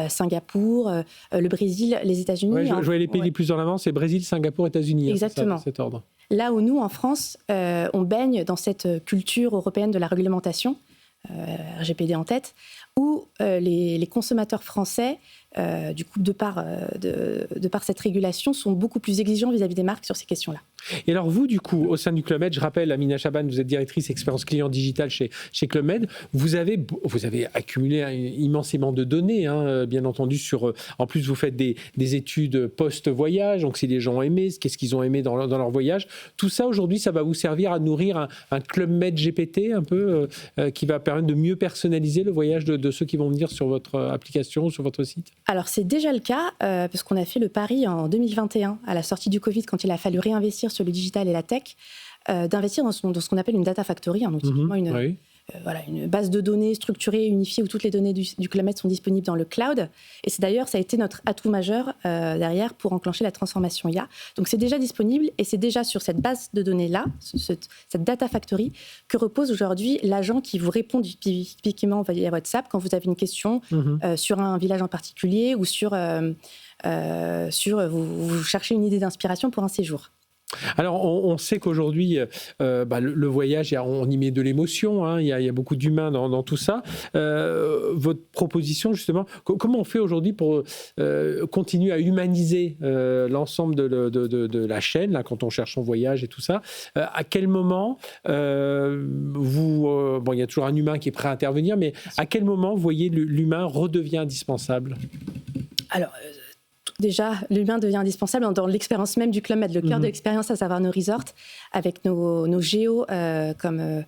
Singapour, le Brésil, les États-Unis. Ouais, je voyais les pays les plus en avant, c'est Brésil, Singapour, États-Unis. Exactement. C'est cet ordre. Là où nous, en France, on baigne dans cette culture européenne de la réglementation, RGPD en tête, où les consommateurs français, du coup, de par cette régulation, sont beaucoup plus exigeants vis-à-vis des marques sur ces questions-là. Et alors vous, du coup, au sein du Club Med, je rappelle, Amina Chaban, vous êtes directrice expérience client digitale chez Club Med. Vous avez accumulé immensément de données, bien entendu. En plus, vous faites des études post-voyage, donc si les gens ont aimé, qu'est-ce qu'ils ont aimé dans leur voyage. Tout ça, aujourd'hui, ça va vous servir à nourrir un Club Med GPT, un peu, qui va permettre de mieux personnaliser le voyage de ceux qui vont venir sur votre application, sur votre site. Alors, c'est déjà le cas, parce qu'on a fait le pari en 2021, à la sortie du Covid, quand il a fallu réinvestir sur le digital et la tech, d'investir dans ce qu'on appelle une data factory, donc typiquement une base de données structurée, unifiée, où toutes les données du Club Med sont disponibles dans le cloud. Et ça a été notre atout majeur derrière pour enclencher la transformation IA. Donc c'est déjà disponible et c'est déjà sur cette base de données-là, cette data factory, que repose aujourd'hui l'agent qui vous répond typiquement via WhatsApp quand vous avez une question sur un village en particulier ou vous cherchez une idée d'inspiration pour un séjour. Alors, on sait qu'aujourd'hui, le voyage, on y met de l'émotion, il y a beaucoup d'humains dans tout ça. Votre proposition, justement, comment on fait aujourd'hui pour continuer à humaniser l'ensemble de la chaîne, là, quand on cherche son voyage et tout ça? À quel moment, il y a toujours un humain qui est prêt à intervenir, mais à quel moment, vous voyez, l'humain redevient indispensable? Alors, déjà, l'humain devient indispensable dans l'expérience même du Club Med, le cœur de l'expérience, à savoir nos resorts, avec nos géos comme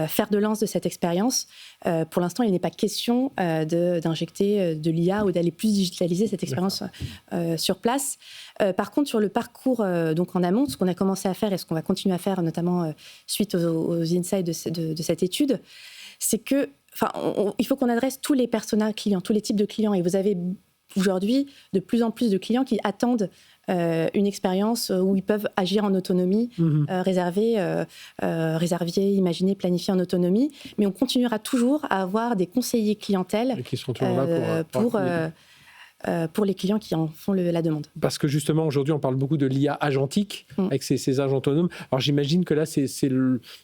fer de lance de cette expérience. Pour l'instant, il n'est pas question d'injecter de l'IA ou d'aller plus digitaliser cette expérience sur place. Par contre, sur le parcours donc en amont, ce qu'on a commencé à faire et ce qu'on va continuer à faire, notamment suite aux insights de cette étude, c'est que, il faut qu'on adresse tous les personas clients, tous les types de clients. Et vous avez aujourd'hui de plus en plus de clients qui attendent une expérience où ils peuvent agir en autonomie, réserver, imaginer, planifier en autonomie. Mais on continuera toujours à avoir des conseillers clientèle qui seront toujours là pour les clients qui en font la demande. Parce que justement, aujourd'hui, on parle beaucoup de l'IA agentique avec ces agents autonomes. Alors j'imagine que là, c'est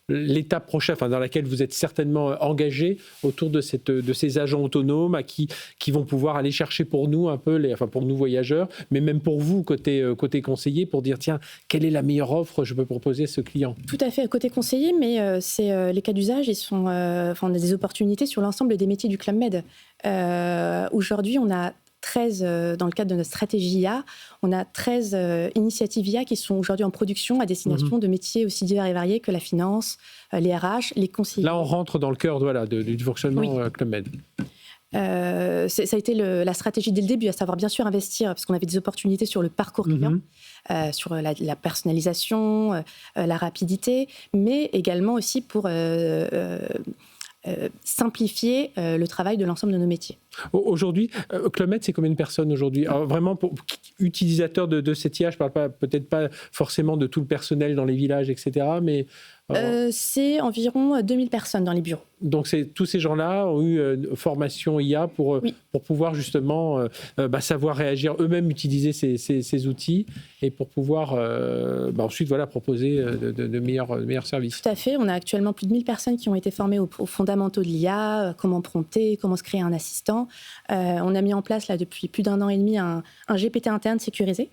l'étape prochaine, dans laquelle vous êtes certainement engagé autour de ces agents autonomes qui vont pouvoir aller chercher pour nous un peu, pour nous voyageurs, mais même pour vous, côté conseiller, pour dire, tiens, quelle est la meilleure offre je peux proposer à ce client? Tout à fait, côté conseiller, mais les cas d'usage, on a des opportunités sur l'ensemble des métiers du Club Med. Aujourd'hui, on a 13, dans le cadre de notre stratégie IA, on a 13 initiatives IA qui sont aujourd'hui en production à destination de métiers aussi divers et variés que la finance, les RH, les conseillers. Là, on rentre dans le cœur du fonctionnement Club Med. Ça a été la stratégie dès le début, à savoir bien sûr investir, parce qu'on avait des opportunités sur le parcours client, sur la personnalisation, la rapidité, mais également aussi pour simplifier le travail de l'ensemble de nos métiers. Aujourd'hui, Club Med, c'est combien de personnes aujourd'hui? Alors, vraiment, pour utilisateurs de cette IA, je ne parle peut-être pas forcément de tout le personnel dans les villages, etc., mais... c'est environ 2000 personnes dans les bureaux. Donc tous ces gens-là ont eu une formation IA pour pouvoir justement savoir réagir eux-mêmes, utiliser ces outils et pour pouvoir ensuite proposer de meilleurs services. Tout à fait. On a actuellement plus de 1000 personnes qui ont été formées aux fondamentaux de l'IA, comment prompter, comment se créer un assistant. On a mis en place là, depuis plus d'1 an et demi un GPT interne sécurisé,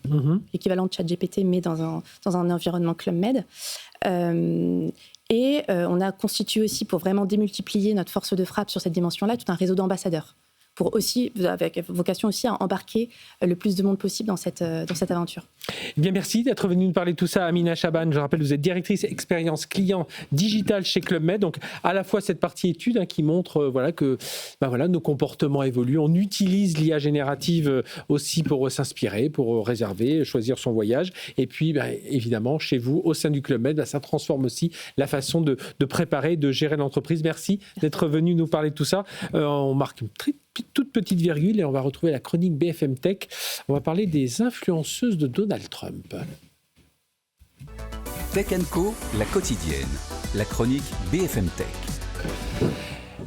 équivalent de ChatGPT mais dans un environnement Club Med. Et on a constitué aussi, pour vraiment démultiplier notre force de frappe sur cette dimension-là, tout un réseau d'ambassadeurs, pour aussi, avec vocation aussi à embarquer le plus de monde possible dans cette aventure. Bien, merci d'être venu nous parler de tout ça, Amina Chaban. Je rappelle, vous êtes directrice expérience client digitale chez Club Med. Donc, à la fois cette partie étude qui montre que nos comportements évoluent. On utilise l'IA générative aussi pour s'inspirer, pour réserver, choisir son voyage. Et puis, évidemment, chez vous, au sein du Club Med, ça transforme aussi la façon de préparer, de gérer l'entreprise. Merci d'être venu nous parler de tout ça. On marque une toute petite virgule et on va retrouver la chronique BFM Tech. On va parler des influenceuses de Donald Trump. Tech & Co, la quotidienne. La chronique BFM Tech.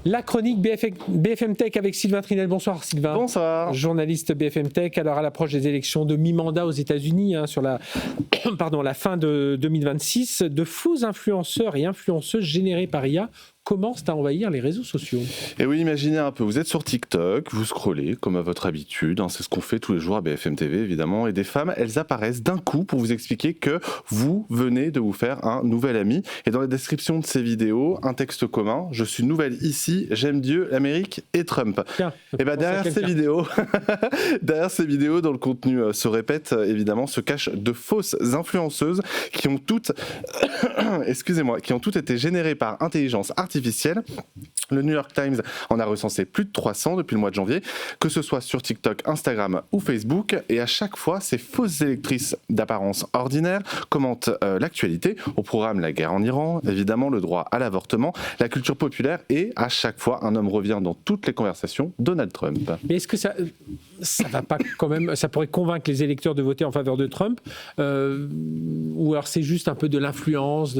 La chronique BFM Tech avec Sylvain Trinel. Bonsoir Sylvain. Bonsoir. Journaliste BFM Tech. Alors à l'approche des élections de mi-mandat aux États-Unis, sur la fin de 2026, de faux influenceurs et influenceuses générés par IA commencent à envahir les réseaux sociaux. Et oui, imaginez un peu, vous êtes sur TikTok, vous scrollez comme à votre habitude, c'est ce qu'on fait tous les jours à BFM TV évidemment, et des femmes, elles apparaissent d'un coup pour vous expliquer que vous venez de vous faire un nouvel ami. Et dans la description de ces vidéos, un texte commun: je suis nouvelle ici, j'aime Dieu, l'Amérique et Trump. Et derrière ces vidéos, dont le contenu se répète, évidemment, se cachent de fausses influenceuses qui ont toutes, été générées par intelligence artificielle. Le New York Times en a recensé plus de 300 depuis le mois de janvier, que ce soit sur TikTok, Instagram ou Facebook. Et à chaque fois, ces fausses électrices d'apparence ordinaire commentent l'actualité. Au programme, la guerre en Iran, évidemment, le droit à l'avortement, la culture populaire, et à chaque fois, un homme revient dans toutes les conversations: Donald Trump. Mais est-ce que ça va pas quand même, ça pourrait convaincre les électeurs de voter en faveur de Trump, ou alors c'est juste un peu de l'influence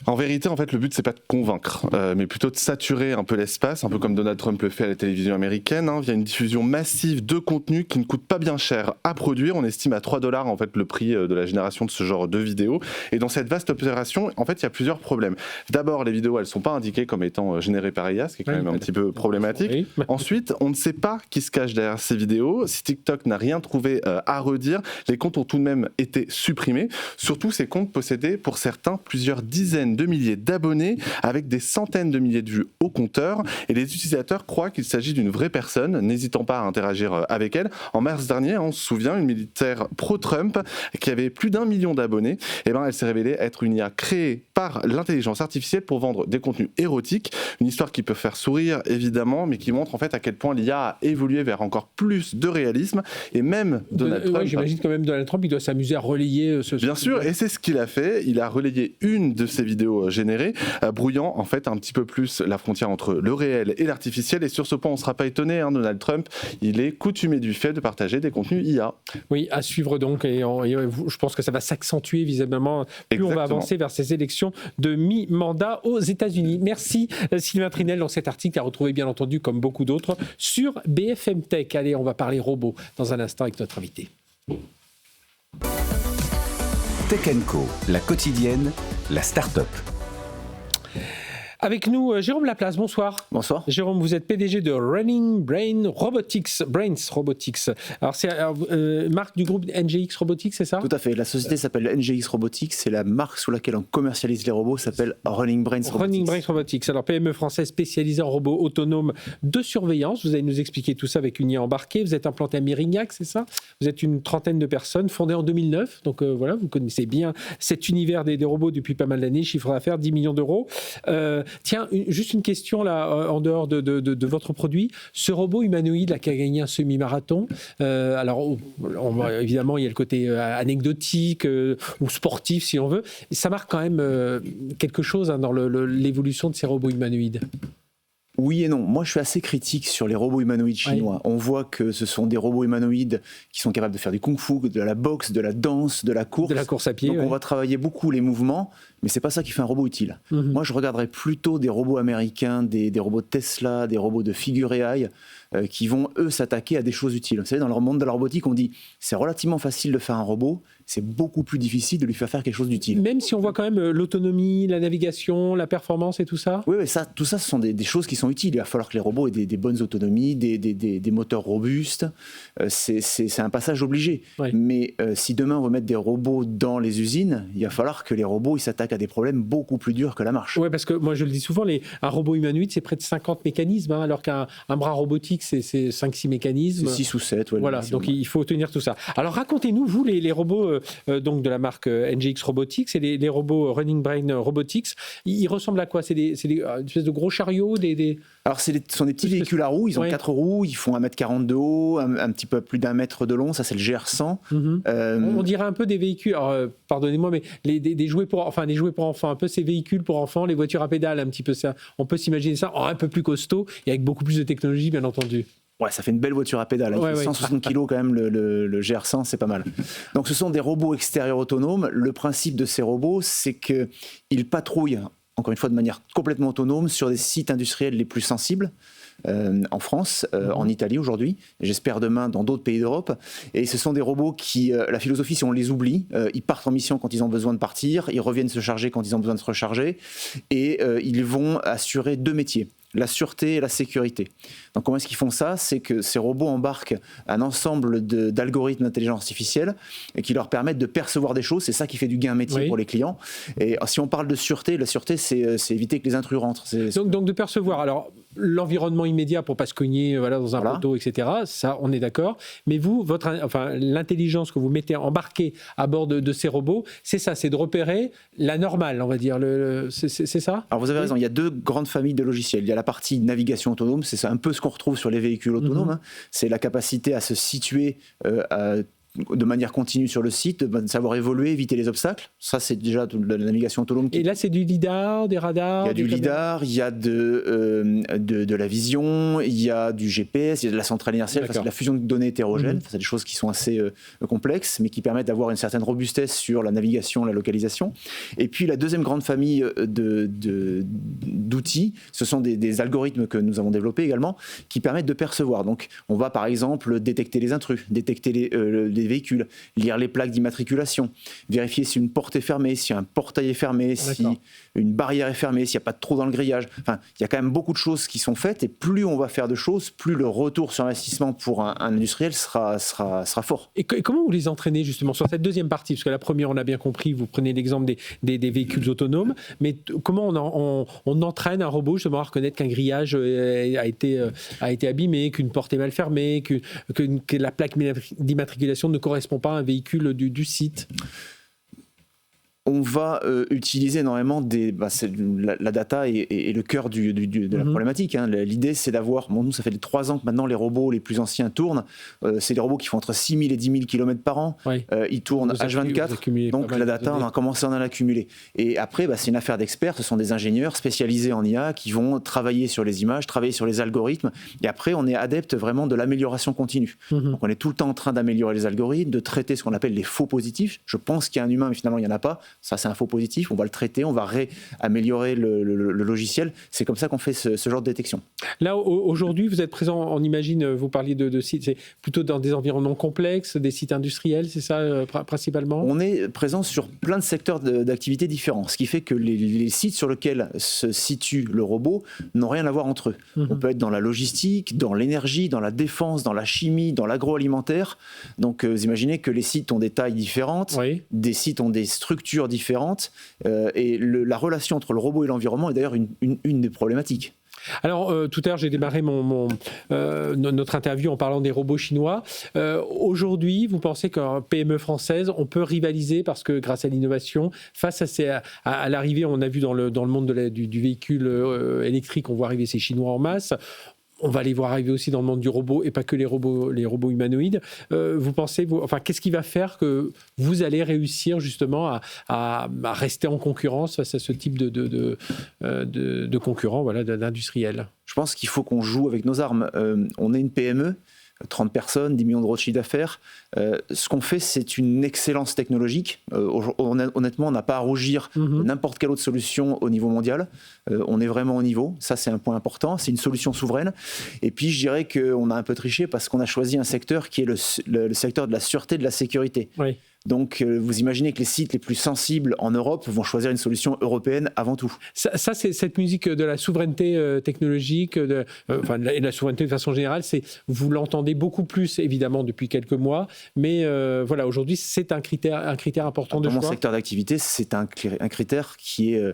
En vérité, en fait, le but, c'est pas de convaincre, mais plutôt de saturer un peu l'espace, un peu comme Donald Trump le fait à la télévision américaine, via une diffusion massive de contenu qui ne coûte pas bien cher à produire. On estime à $3 en fait le prix de la génération de ce genre de vidéos. Et dans cette vaste opération, en fait, il y a plusieurs problèmes. D'abord, les vidéos, elles sont pas indiquées comme étant générées par IA, ce qui est quand même un petit peu problématique. Oui. Ensuite, on ne sait pas qui se cache derrière ces vidéos. Si TikTok n'a rien trouvé à redire, les comptes ont tout de même été supprimés. Surtout, ces comptes possédaient pour certains plusieurs dizaines de milliers d'abonnés avec des centaines de milliers de vues au compteur, et les utilisateurs croient qu'il s'agit d'une vraie personne, n'hésitant pas à interagir avec elle. En mars dernier, on se souvient, une militaire pro-Trump qui avait plus d'1 million d'abonnés, elle s'est révélée être une IA créée par l'intelligence artificielle pour vendre des contenus érotiques. Une histoire qui peut faire sourire évidemment, mais qui montre en fait à quel point l'IA a évolué vers encore plus de réalisme. Et même Donald Trump... j'imagine quand même Donald Trump, il doit s'amuser à relayer ce... Bien sûr, et c'est ce qu'il a fait. Il a relayé une de ses vidéos vidéo générée, brouillant en fait un petit peu plus la frontière entre le réel et l'artificiel. Et sur ce point, on ne sera pas étonné, Donald Trump, il est coutumier du fait de partager des contenus IA. Oui, à suivre donc, et je pense que ça va s'accentuer visiblement plus on va avancer vers ces élections de mi-mandat aux États-Unis. Merci Sylvain Trinel dans cet article à retrouver bien entendu comme beaucoup d'autres sur BFM Tech. Allez, on va parler robots dans un instant avec notre invité. Tech & Co, la quotidienne, la start-up. Avec nous, Jérôme Laplace, bonsoir. Bonsoir. Jérôme, vous êtes PDG de Running Brains Robotics. Alors, c'est marque du groupe NGX Robotics, c'est ça ? Tout à fait. La société s'appelle NGX Robotics. C'est la marque sous laquelle on commercialise les robots, s'appelle Running Brains Robotics. Running Brains Robotics. Alors, PME française spécialisée en robots autonomes de surveillance. Vous allez nous expliquer tout ça avec une IA embarquée. Vous êtes implanté à Mérignac, c'est ça ? Vous êtes une trentaine de personnes, fondée en 2009. Donc, voilà, vous connaissez bien cet univers des robots depuis pas mal d'années. Chiffre d'affaires, 10 millions d'euros. Tiens, juste une question là, en dehors de votre produit. Ce robot humanoïde là, qui a gagné un semi-marathon, alors évidemment il y a le côté anecdotique ou sportif si on veut, ça marque quand même quelque chose dans l'évolution de ces robots humanoïdes. Oui et non. Moi, je suis assez critique sur les robots humanoïdes chinois. Oui. On voit que ce sont des robots humanoïdes qui sont capables de faire du kung-fu, de la boxe, de la danse, de la course. De la course à pied. Donc, on va travailler beaucoup les mouvements, mais c'est pas ça qui fait un robot utile. Moi, je regarderais plutôt des robots américains, des robots de Tesla, des robots de Figure AI, qui vont, eux, s'attaquer à des choses utiles. Vous savez, dans le monde de la robotique, on dit c'est relativement facile de faire un robot, c'est beaucoup plus difficile de lui faire quelque chose d'utile. Même si on voit quand même l'autonomie, la navigation, la performance et tout ça. Oui, tout ça, ce sont des choses qui sont utiles. Il va falloir que les robots aient des bonnes autonomies, des moteurs robustes. C'est un passage obligé. Oui. Mais si demain on veut mettre des robots dans les usines, il va falloir que les robots ils s'attaquent à des problèmes beaucoup plus durs que la marche. Oui, parce que moi je le dis souvent, un robot humanoïde c'est près de 50 mécanismes, alors qu'un bras robotique c'est 5-6 mécanismes. 6 ou 7. Ouais, voilà, donc il faut tenir tout ça. Alors racontez-nous, vous, les robots donc de la marque NGX Robotics et les robots Running Brain Robotics, ils ressemblent à quoi ? C'est une espèce de gros chariots Alors ce sont des petits véhicules à roues, ils ont 4 roues, ils font 1m40 de haut, un petit peu plus d'1 m de long, ça c'est le GR100. On dirait un peu des véhicules, alors, pardonnez-moi, mais des jouets pour enfants, un peu ces véhicules pour enfants, les voitures à pédales, un petit peu ça. On peut s'imaginer ça un peu plus costaud et avec beaucoup plus de technologie, bien entendu. Ouais, ça fait une belle voiture à pédales. Avec 160 kg quand même, le GR100, c'est pas mal. Donc ce sont des robots extérieurs autonomes. Le principe de ces robots, c'est qu'ils patrouillent, encore une fois de manière complètement autonome, sur des sites industriels les plus sensibles. En France, en Italie aujourd'hui, j'espère demain dans d'autres pays d'Europe. Et ce sont des robots qui, la philosophie, c'est on les oublie, ils partent en mission quand ils ont besoin de partir, ils reviennent se charger quand ils ont besoin de se recharger, et ils vont assurer 2 métiers. La sûreté et la sécurité. Donc comment est-ce qu'ils font ça ? C'est que ces robots embarquent un ensemble d'algorithmes d'intelligence artificielle qui leur permettent de percevoir des choses. C'est ça qui fait du gain métier pour les clients. Et si on parle de sûreté, la sûreté, c'est éviter que les intrus rentrent. Donc de percevoir. Alors l'environnement immédiat pour pas se cogner dans un poteau, etc. Ça, on est d'accord. Mais vous, l'intelligence que vous mettez embarquée à bord de ces robots, c'est ça, c'est de repérer la normale, on va dire. C'est ça ? Alors vous avez raison. Il y a 2 grandes familles de logiciels. Il y a la partie navigation autonome, c'est un peu ce qu'on retrouve sur les véhicules autonomes. C'est la capacité à se situer de manière continue sur le site, de savoir évoluer, éviter les obstacles. Ça, c'est déjà de la navigation autonome. Et là, c'est du lidar, des radars. Il y a du lidar, il y a de la vision, il y a du GPS, il y a de la centrale inertielle, c'est de la fusion de données hétérogènes. C'est des choses qui sont assez complexes, mais qui permettent d'avoir une certaine robustesse sur la navigation, la localisation. Et puis, la deuxième grande famille d'outils, ce sont des algorithmes que nous avons développés également, qui permettent de percevoir. Donc, on va par exemple détecter les intrus, détecter les véhicules, lire les plaques d'immatriculation, vérifier si une porte est fermée, si un portail est fermé, si une barrière est fermée, s'il n'y a pas de trou dans le grillage. Enfin, il y a quand même beaucoup de choses qui sont faites et plus on va faire de choses, plus le retour sur investissement pour un industriel sera fort. Et comment vous les entraînez justement sur cette deuxième partie ? Parce que la première, on a bien compris, vous prenez l'exemple des véhicules autonomes, mais comment on entraîne un robot justement à reconnaître qu'un grillage a été abîmé, qu'une porte est mal fermée, que la plaque d'immatriculation ne correspond pas à un véhicule du site ? on va utiliser énormément la data est le cœur de la problématique. Hein. L'idée, c'est d'avoir, nous, ça fait 3 ans que maintenant les robots les plus anciens tournent. C'est des robots qui font entre 6 000 et 10 000 km par an. Oui. Ils tournent H24, donc la data, on a commencé à en accumuler. Et après, c'est une affaire d'experts. Ce sont des ingénieurs spécialisés en IA qui vont travailler sur les images, travailler sur les algorithmes. Et après, on est adepte vraiment de l'amélioration continue. Donc on est tout le temps en train d'améliorer les algorithmes, de traiter ce qu'on appelle les faux positifs. Je pense qu'il y a un humain, mais finalement, il n'y en a pas. Ça, c'est un faux positif. On va le traiter, on va améliorer le logiciel. C'est comme ça qu'on fait ce genre de détection. Là, aujourd'hui, vous êtes présent, on imagine, vous parliez de sites, c'est plutôt dans des environnements complexes, des sites industriels, c'est ça, principalement ? On est présent sur plein de secteurs d'activité différents, ce qui fait que les sites sur lesquels se situe le robot n'ont rien à voir entre eux. On peut être dans la logistique, dans l'énergie, dans la défense, dans la chimie, dans l'agroalimentaire. Donc, vous imaginez que les sites ont des tailles différentes, des sites ont des structures différentes, et la relation entre le robot et l'environnement est d'ailleurs une des problématiques. Alors, tout à l'heure, j'ai démarré notre interview en parlant des robots chinois. Aujourd'hui, vous pensez qu'en PME française, on peut rivaliser parce que grâce à l'innovation, face à l'arrivée, on a vu dans le monde du véhicule électrique, on voit arriver ces Chinois en masse. On va les voir arriver aussi dans le monde du robot et pas que les robots humanoïdes. Vous pensez, qu'est-ce qui va faire que vous allez réussir justement à rester en concurrence face à ce type de concurrents, d'industriels ? Je pense qu'il faut qu'on joue avec nos armes. On est une PME. 30 personnes, 10 millions d'euros de chiffre d'affaires. Ce qu'on fait, c'est une excellence technologique. Honnêtement, on n'a pas à rougir de n'importe quelle autre solution au niveau mondial. On est vraiment au niveau. Ça, c'est un point important. C'est une solution souveraine. Et puis, je dirais qu'on a un peu triché parce qu'on a choisi un secteur qui est le secteur de la sûreté et de la sécurité. Oui. Donc, vous imaginez que les sites les plus sensibles en Europe vont choisir une solution européenne avant tout. Ça c'est cette musique de la souveraineté technologique, et de la souveraineté de façon générale, vous l'entendez beaucoup plus, évidemment, depuis quelques mois, mais aujourd'hui, c'est un critère important de choix. Dans mon secteur d'activité, c'est un critère qui est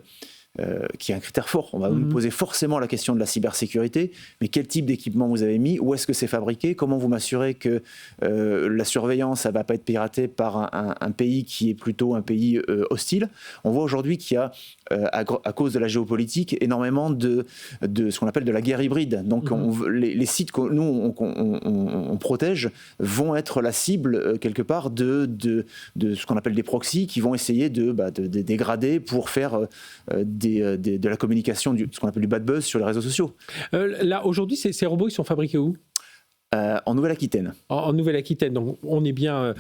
un critère fort. On va vous poser forcément la question de la cybersécurité, mais quel type d'équipement vous avez mis, où est-ce que c'est fabriqué, comment vous m'assurez que la surveillance ne va pas être piratée par un pays qui est plutôt un pays hostile. On voit aujourd'hui qu'il y a, à cause de la géopolitique, énormément de ce qu'on appelle de la guerre hybride. Donc les sites que nous, on protège vont être la cible, quelque part, de ce qu'on appelle des proxys qui vont essayer de dégrader pour faire de la communication, ce qu'on appelle du bad buzz sur les réseaux sociaux. Là, aujourd'hui, ces robots, ils sont fabriqués où ? En Nouvelle-Aquitaine. En Nouvelle-Aquitaine, donc on est bien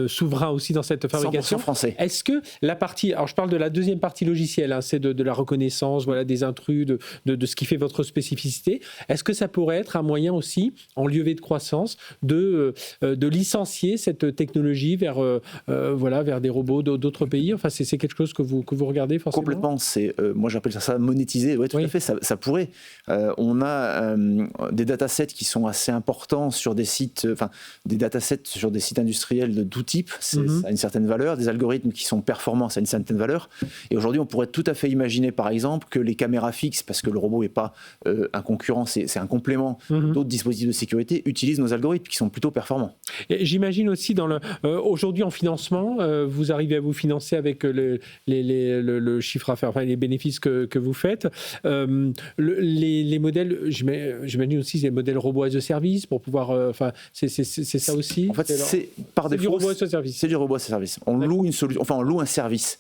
souverain aussi dans cette fabrication. 100% français. Est-ce que la partie, alors je parle de la deuxième partie logicielle, c'est de la reconnaissance, des intrus, de ce qui fait votre spécificité. Est-ce que ça pourrait être un moyen aussi, en levée de croissance, de licencier cette technologie vers des robots d'autres pays ? Enfin, c'est quelque chose que vous regardez forcément ? Complètement. Moi, j'appelle ça monétiser. Oui, tout à fait. Ça pourrait. On a des datasets qui sont assez importants sur des sites, des datasets sur des sites industriels de tout type, ça a une certaine valeur, des algorithmes qui sont performants, ça a une certaine valeur. Et aujourd'hui, on pourrait tout à fait imaginer, par exemple, que les caméras fixes, parce que le robot n'est pas un concurrent, c'est un complément d'autres dispositifs de sécurité, utilisent nos algorithmes qui sont plutôt performants. Et j'imagine aussi, aujourd'hui en financement, vous arrivez à vous financer avec le chiffre à faire, les bénéfices que vous faites. Les modèles, j'imagine aussi les modèles robots as a service pour pouvoir. C'est ça aussi. En fait, c'est par défaut. C'est du robot as a service. C'est du robot as a service. On loue une solution. On loue un service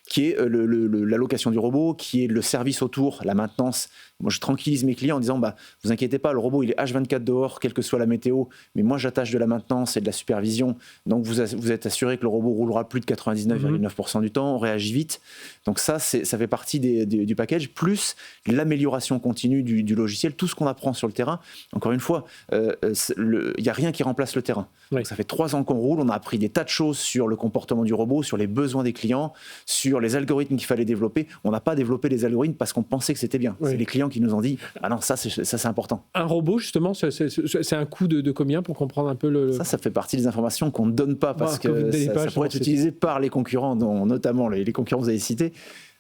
qui est la location du robot, qui est le service autour, la maintenance. Moi, je tranquillise mes clients en disant, vous inquiétez pas, le robot, il est H24 dehors, quelle que soit la météo, mais moi, j'attache de la maintenance et de la supervision. Donc, vous êtes assuré que le robot roulera plus de 99,9% du temps, on réagit vite. Donc ça fait partie du package, plus l'amélioration continue du logiciel, tout ce qu'on apprend sur le terrain. Encore une fois, il n'y a rien qui remplace le terrain. Oui. Donc, ça fait 3 ans qu'on roule, on a appris des tas de choses sur le comportement du robot, sur les besoins des clients, sur les algorithmes qu'il fallait développer. On n'a pas développé les algorithmes parce qu'on pensait que c'était bien. Oui. C'est les clients qui nous ont dit « Ah non, ça c'est important ». Un robot, justement, c'est un coût de combien pour comprendre un peu le... Ça fait partie des informations qu'on ne donne pas parce que ça pourrait être utilisé par les concurrents, dont notamment les concurrents que vous avez cités.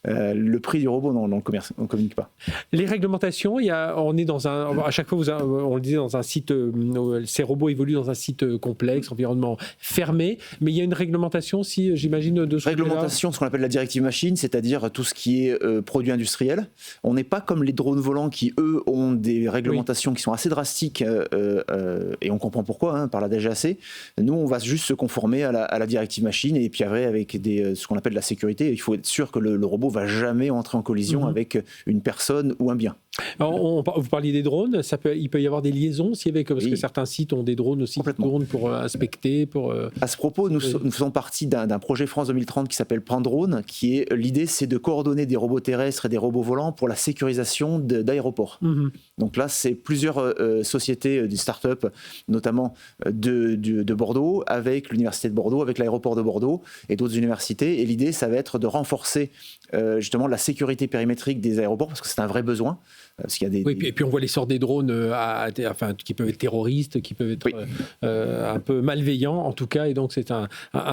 Le prix du robot, non, on ne communique pas. Les réglementations, on est dans à chaque fois, on le disait, dans un site, ces robots évoluent dans un site complexe, environnement fermé, mais il y a une réglementation aussi, j'imagine, de ce réglementation, ce qu'on appelle la directive machine, c'est-à-dire tout ce qui est produit industriel. On n'est pas comme les drones volants qui, eux, ont des réglementations qui sont assez drastiques et on comprend pourquoi, par la DGAC. Nous, on va juste se conformer à la directive machine et puis après, avec ce qu'on appelle la sécurité, il faut être sûr que le robot ne va jamais entrer en collision avec une personne ou un bien. Alors, vous parliez des drones, il peut y avoir des liaisons parce que certains sites ont des drones aussi qui tournent pour inspecter. À ce propos, nous faisons partie d'un projet France 2030 qui s'appelle Prendrone, l'idée c'est de coordonner des robots terrestres et des robots volants pour la sécurisation d'aéroports. Donc là, c'est plusieurs sociétés, des startups, notamment de Bordeaux, avec l'Université de Bordeaux, avec l'aéroport de Bordeaux et d'autres universités. Et l'idée, ça va être de renforcer justement la sécurité périmétrique des aéroports, parce que c'est un vrai besoin. Parce qu'il y a et puis on voit l'essor des drones qui peuvent être terroristes, qui peuvent être un peu malveillants en tout cas, et donc c'est un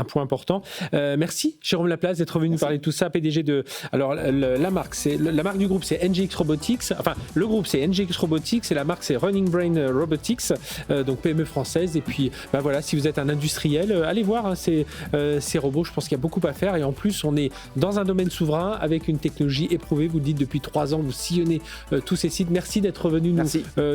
point important. Merci Jérôme Laplace d'être venu nous parler de tout ça, PDG de... Alors la marque du groupe c'est NGX Robotics, le groupe c'est NGX Robotics et la marque c'est Running Brain Robotics, donc PME française, et puis voilà, si vous êtes un industriel, allez voir ces robots, je pense qu'il y a beaucoup à faire, et en plus on est dans un domaine souverain avec une technologie éprouvée, vous le dites depuis 3 ans, vous sillonnez tous ces sites. Merci d'être venu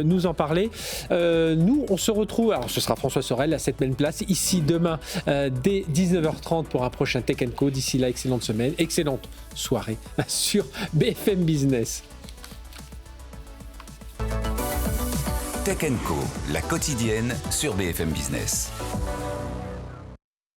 nous en parler. Nous, on se retrouve, alors ce sera François Sorel à cette même place, ici demain dès 19h30 pour un prochain Tech & Co. D'ici là, excellente semaine, excellente soirée sur BFM Business. Tech & Co, la quotidienne sur BFM Business.